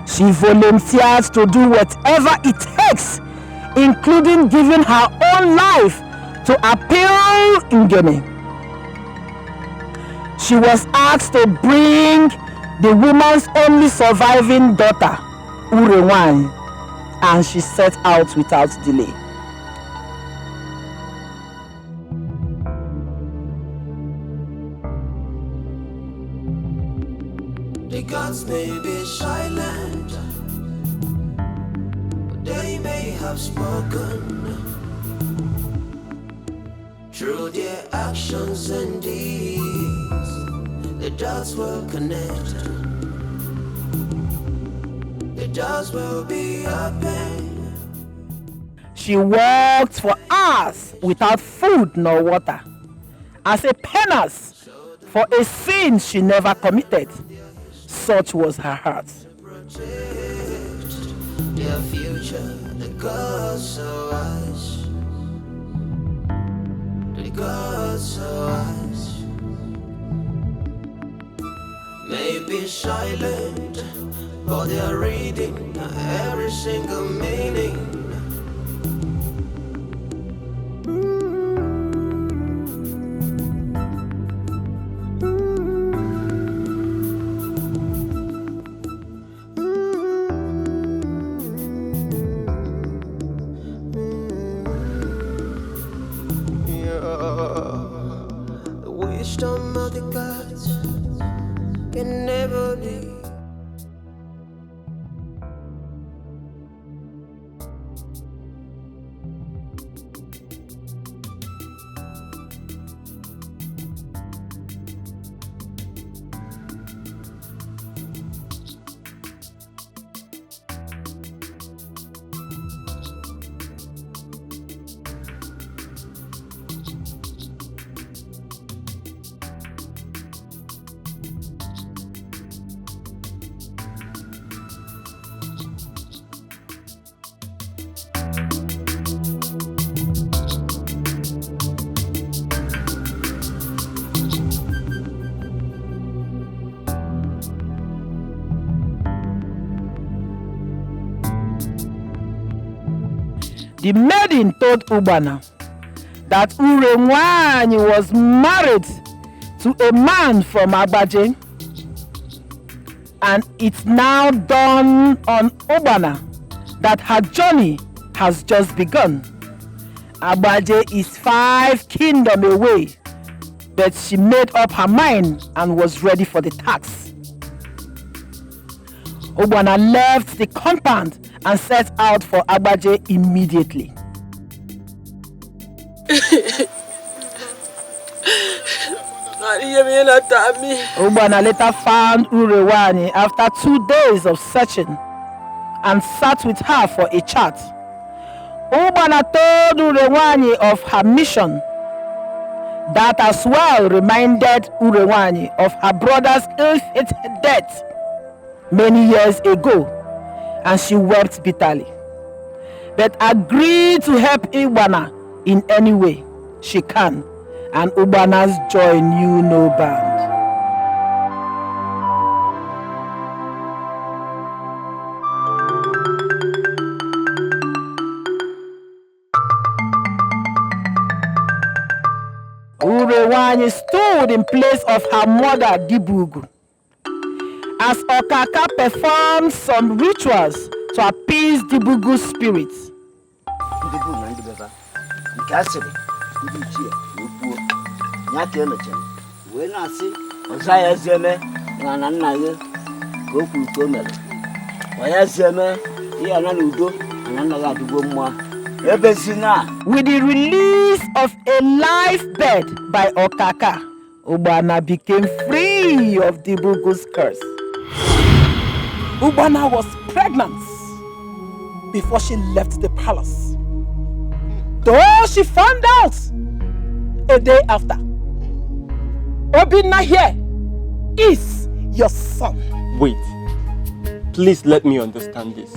She volunteered to do whatever it takes, including giving her own life to appeal Ngene. She was asked to bring the woman's only surviving daughter, Urewani, and she set out without delay.
The gods may be silent, but they may have spoken. Through their actions and deeds, the dots will connect. The doors will be open.
She walked for hours without food nor water, as a penance for a sin she never committed. Such was her heart.
Their future, the gods are wise. The gods are wise. May be silent, but they are reading every single meaning. The wisdom of the gods can never be
The maiden told Ubana that Urenwanyi was married to a man from Agbaje, and it's now dawned on Ubana that her journey has just begun. Agbaje is 5 kingdoms away, but she made up her mind and was ready for the task. Ubana left the compound and set out for Agbaje immediately. Ubana later found Urewani after 2 days of searching and sat with her for a chat. Ubana told Urewani of her mission. That as well reminded Urewani of her brother's ill-fated death many years ago, and she wept bitterly, but agreed to help Ubana in any way she can, and Ubana's joy knew no bound. Urewani stood in place of her mother Dibugu as Okaka performed some rituals to appease Dibugu's spirits. With the release of a life bed by Okaka, Ubana became free of Dibugu's curse. Ubana was pregnant before she left the palace, though she found out a day after. Obinna here is your son.
Wait, please let me understand this.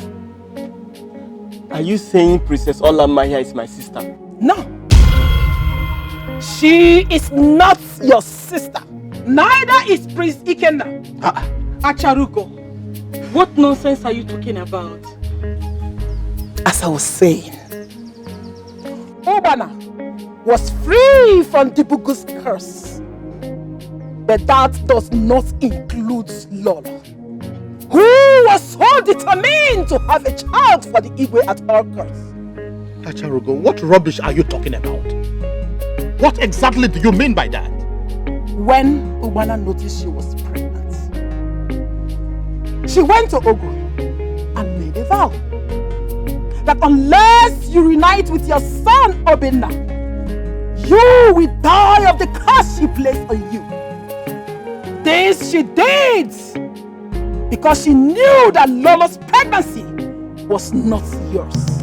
Are you saying Princess Olamaya is my sister?
No. She is not your sister. Neither is Prince Ikenna.
Acharugo, what nonsense are you talking about?
As I was saying, Ubana was free from Dibugu's curse. But that does not include Lola, who was so determined to have a child for the Igwe at all costs.
Acharugo, what rubbish are you talking about? What exactly do you mean by that?
When Ubana noticed she was pregnant, she went to Ogu and made a vow that unless you reunite with your son Obinna, you will die of the curse she placed on you. This she did because she knew that Lola's pregnancy was not yours.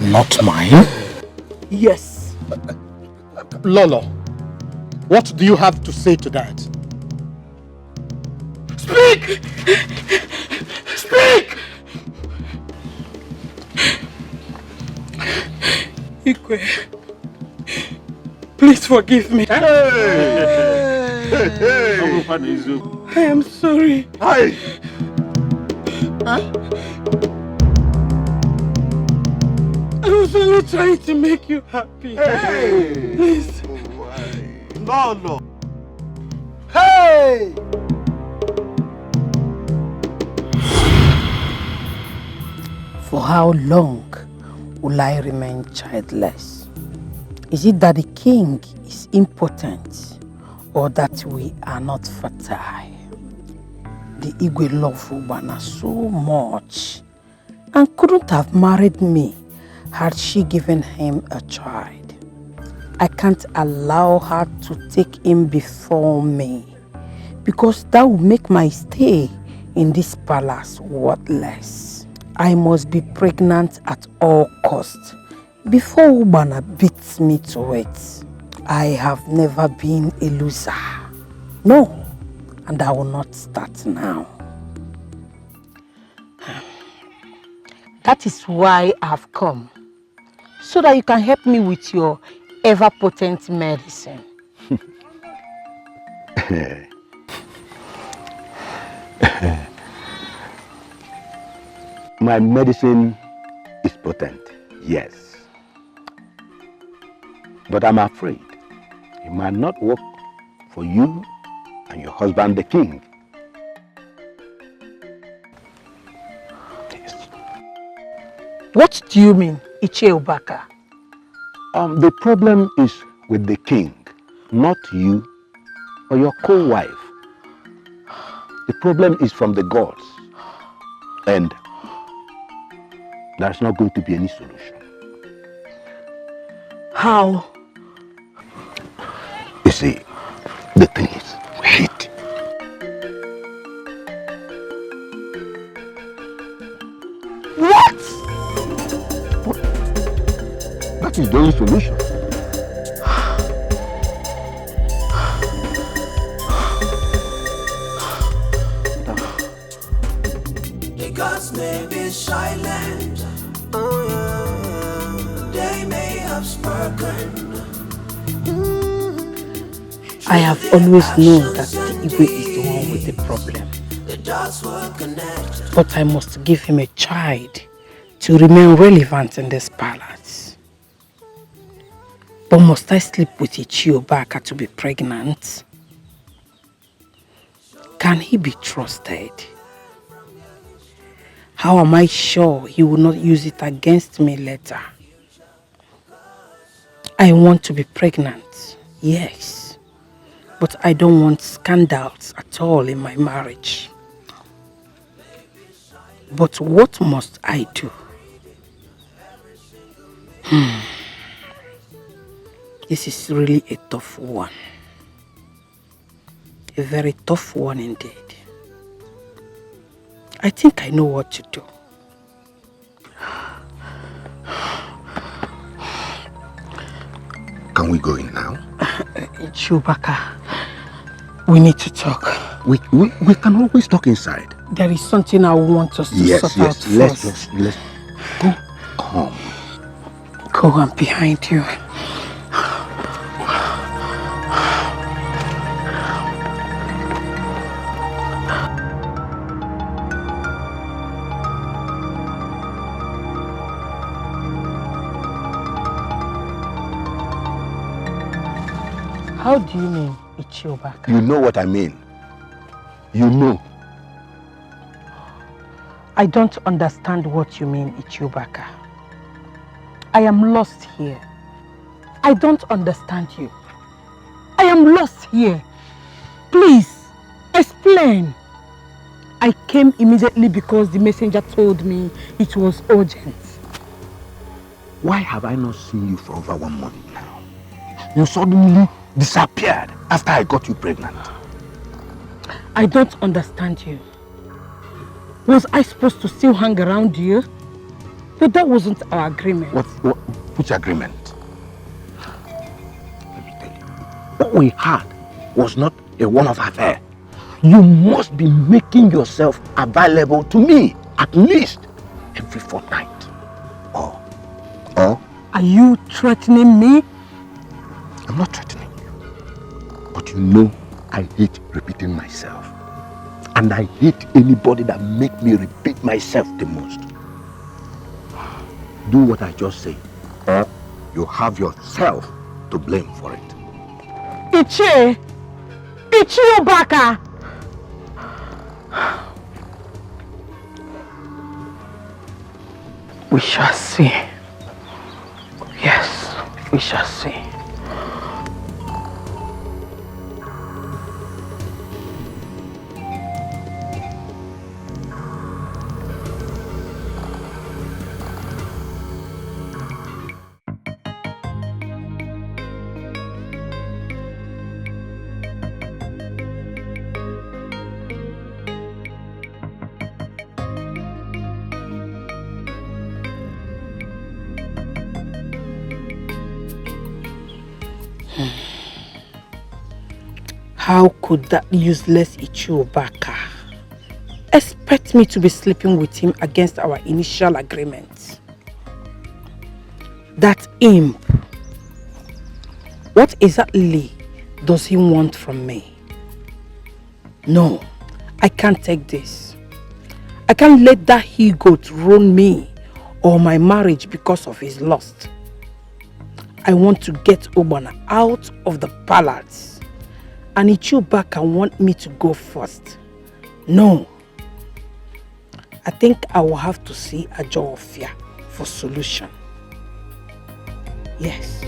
Not mine?
Yes.
Lolo, what do you have to say to that?
Speak! Speak! Ikwe, please forgive me. I am sorry.
Hi.
I was only trying to make you happy. Please.
No.
Hey!
For how long will I remain childless? Is it that the king is impotent or that we are not fertile? the Igwe loved Ubana so much and couldn't have married me had she given him a child. I can't allow her to take him before me because that would make my stay in this palace worthless. I must be pregnant at all costs before Ubana beats me to it. I have never been a loser. No, and I will not start now. That is why I've come, so that you can help me with your ever-potent medicine.
My medicine is potent, yes. But I'm afraid it might not work for you and your husband, the king.
What do you mean, Ichie Ubaka?
The problem is with the king, not you or your co-wife. The problem is from the gods, and there's not going to be any solution.
How?
You see, the thing is, wait.
What?
That is the only solution.
The gods may be silent, oh yeah, they may have spoken.
I have always known that the Igwe is the one with the problem.
The dots will connect.
But I must give him a child to remain relevant in this palace. But must I sleep with Ichie Ubaka to be pregnant? Can he be trusted? How am I sure he will not use it against me later? I want to be pregnant, yes. But I don't want scandals at all in my marriage. But what must I do? This is really a tough one. A very tough one indeed. I think I know what to do.
Can we go in now?
Chubaka, we need to talk.
We can always talk inside.
There is something I want us to sort out first.
Let's go. Come.
Go on behind you. How do you mean, Ichie Ubaka?
You know what I mean. You know.
I don't understand what you mean, Ichie Ubaka. I am lost here. I don't understand you. I am lost here. Please, explain. I came immediately because the messenger told me it was urgent.
Why have I not seen you for over 1 month now? You suddenly disappeared after I got you pregnant.
I don't understand you. Was I supposed to still hang around you? But that wasn't our agreement.
Which agreement? Let me tell you. What we had was not a one-off affair. You must be making yourself available to me at least every fortnight. Or?
Are you threatening me?
I'm not threatening you. But you know I hate repeating myself. And I hate anybody that make me repeat myself the most. Do what I just say, or you have yourself to blame for it.
Ichie Ubaka! We shall see. Yes, we shall see. How could that useless Ichiobaka expect me to be sleeping with him against our initial agreement? That imp, what exactly does he want from me? No, I can't take this. I can't let that he-goat ruin me or my marriage because of his lust. I want to get Obana out of the palace. And Ichiobaka want me to go first. No. I think I will have to see Ajofia for solution. Yes.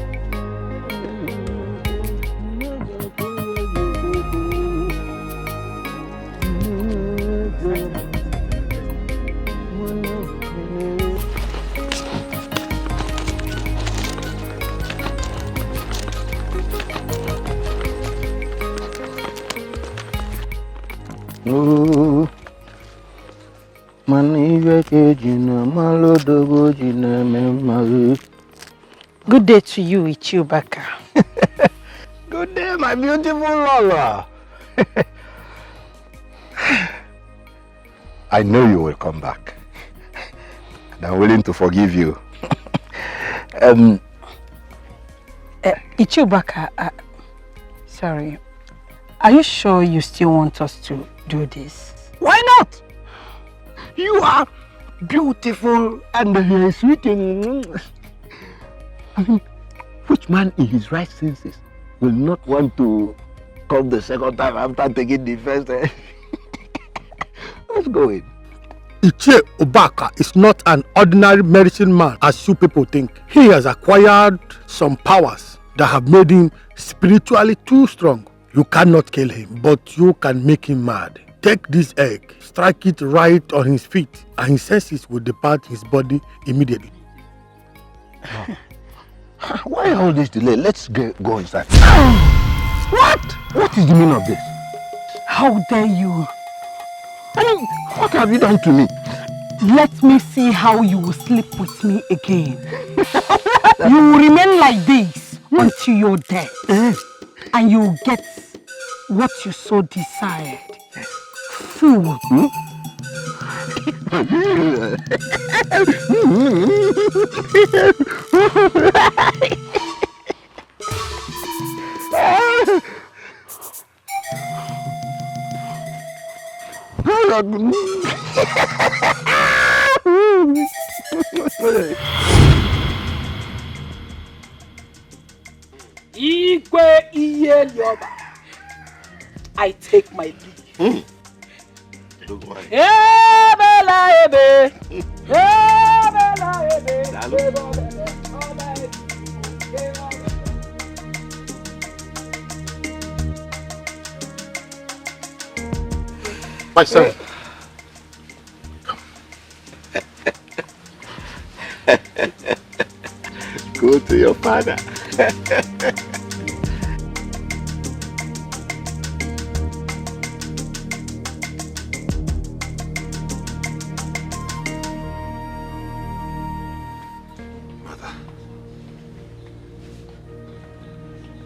Good day to you, Ichiobaka.
Good day, my beautiful Lola. I know you will come back. And I'm willing to forgive you.
Ichiobaka, sorry. Are you sure you still want us to do this?
Why not? You are beautiful and sweet. I mean, which man in his right senses will not want to come the second time after taking the first? Let's go in.
Ichiobaka is not an ordinary medicine man as you people think. He has acquired some powers that have made him spiritually too strong. You cannot kill him, but you can make him mad. Take this egg, strike it right on his feet, and his senses will depart his body immediately.
Why all this delay? Let's go inside. What? What is the meaning of this?
How dare you?
I mean, what have you done to me?
Let me see how you will sleep with me again. You will remain like this until you're dead. And you will get what you so desired. Fool. I take my leave.
My son.
Go to your father.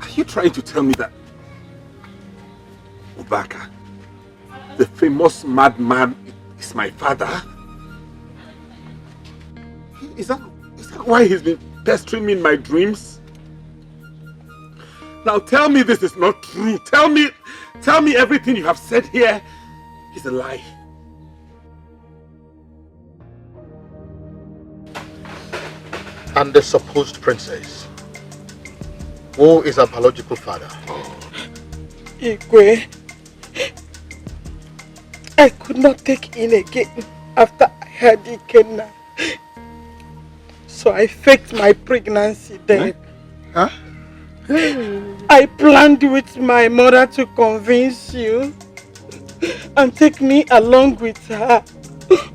Are you trying to tell me that Obaka, the famous madman, is my father? Is that why he's been pestering me in my dreams? Now tell me this is not true. Tell me everything you have said here is a lie.
And the supposed princess, who is her biological father?
Igwe, I could not take in again after I had Ikenna. So I faked my pregnancy then.
Huh?
I planned with my mother to convince you and take me along with her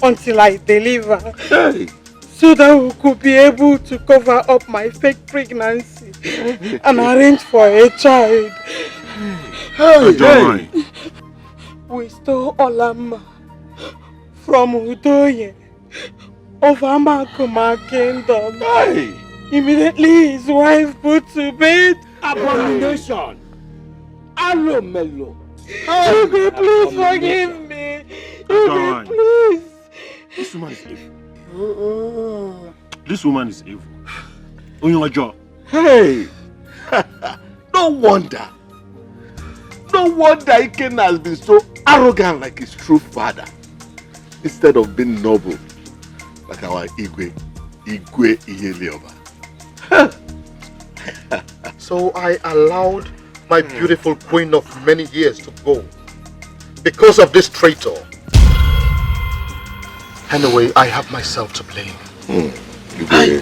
until I deliver.
Hey.
So that we could be able to cover up my fake pregnancy and arrange for a child.
Hey.
We stole Olama from Udoye of Amakoma Kingdom.
Hey.
Immediately his wife put to bed.
Abomination!
Hello, Mello.
Igwe, please forgive me. Igwe, please.
This woman is evil. This woman is evil. Onyojo.
Hey! No wonder. No wonder Ikenna has been so arrogant like his true father. Instead of being noble like our Igwe Iyelioba.
So I allowed my beautiful queen of many years to go because of this traitor. Anyway, I have myself to blame.
Igwe.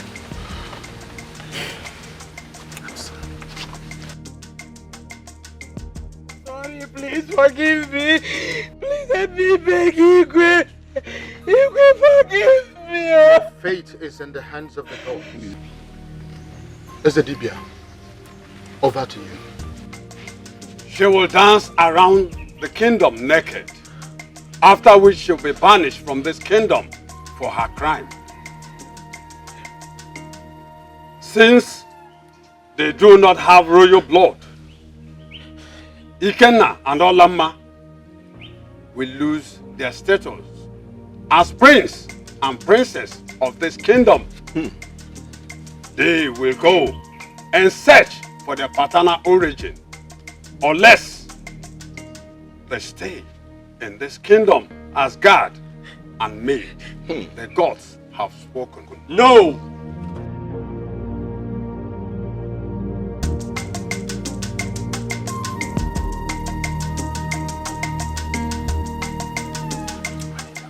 Sorry, please forgive me. Please let me beg Igwe. Igwe, forgive me.
Fate is in the hands of the gods. Ezedibia, over to you.
She will dance around the kingdom naked, after which she'll be banished from this kingdom for her crime. Since they do not have royal blood, Ikenna and Olamma will lose their status as prince and princess of this kingdom. They will go and search for their paternal origin, unless they stay in this kingdom as God and maid. The gods have spoken. No!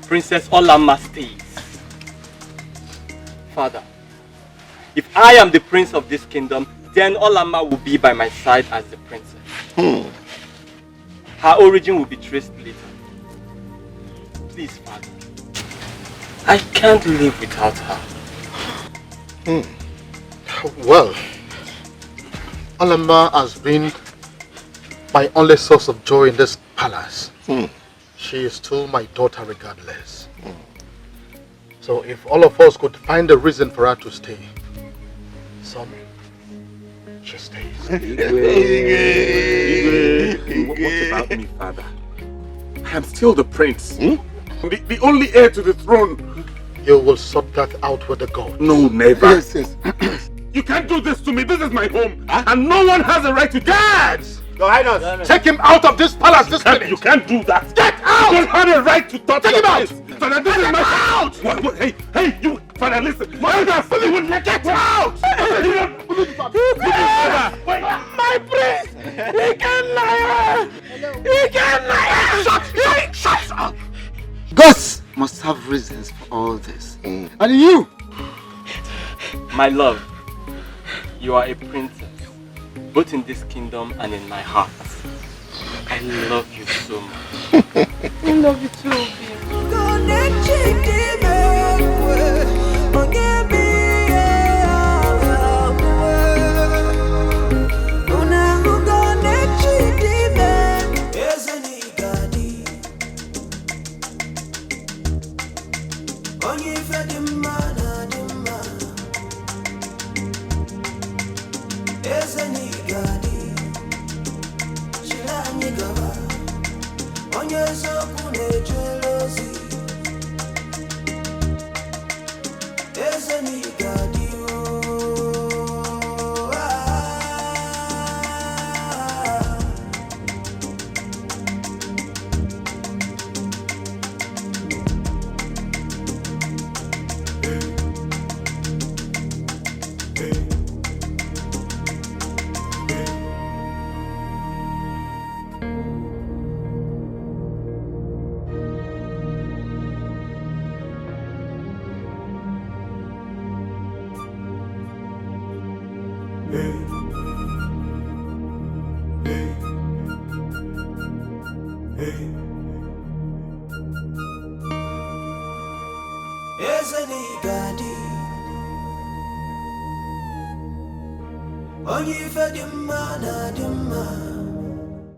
Princess Olamma stays. Father, if I am the prince of this kingdom, then Olamma will be by my side as the princess. Her origin will be traced later. Please, Father. I can't live without her.
Well, Olamma has been my only source of joy in this palace. She is still my daughter regardless. So if all of us could find a reason for her to stay, some she stays.
What about me, Father? I am still the prince. The only heir to the throne.
You will sort that out with the gods.
No, never. Yes. You can't do this to me. This is my home. And no one has a right to guards.
Your Highness, take him out of this palace this minute.
You can't do that.
Get out!
You don't have a right to touch
Take him out!
Father, this is my house. What? Hey, you. Father, listen. My get out!
My prince! He can lie! He can lie!
Shut up! Gods must have reasons for all this. And you!
My love, you are a princess, both in this kingdom and in my heart. I love you so much.
I love you too, baby.
Onye ife dị mma na dị mma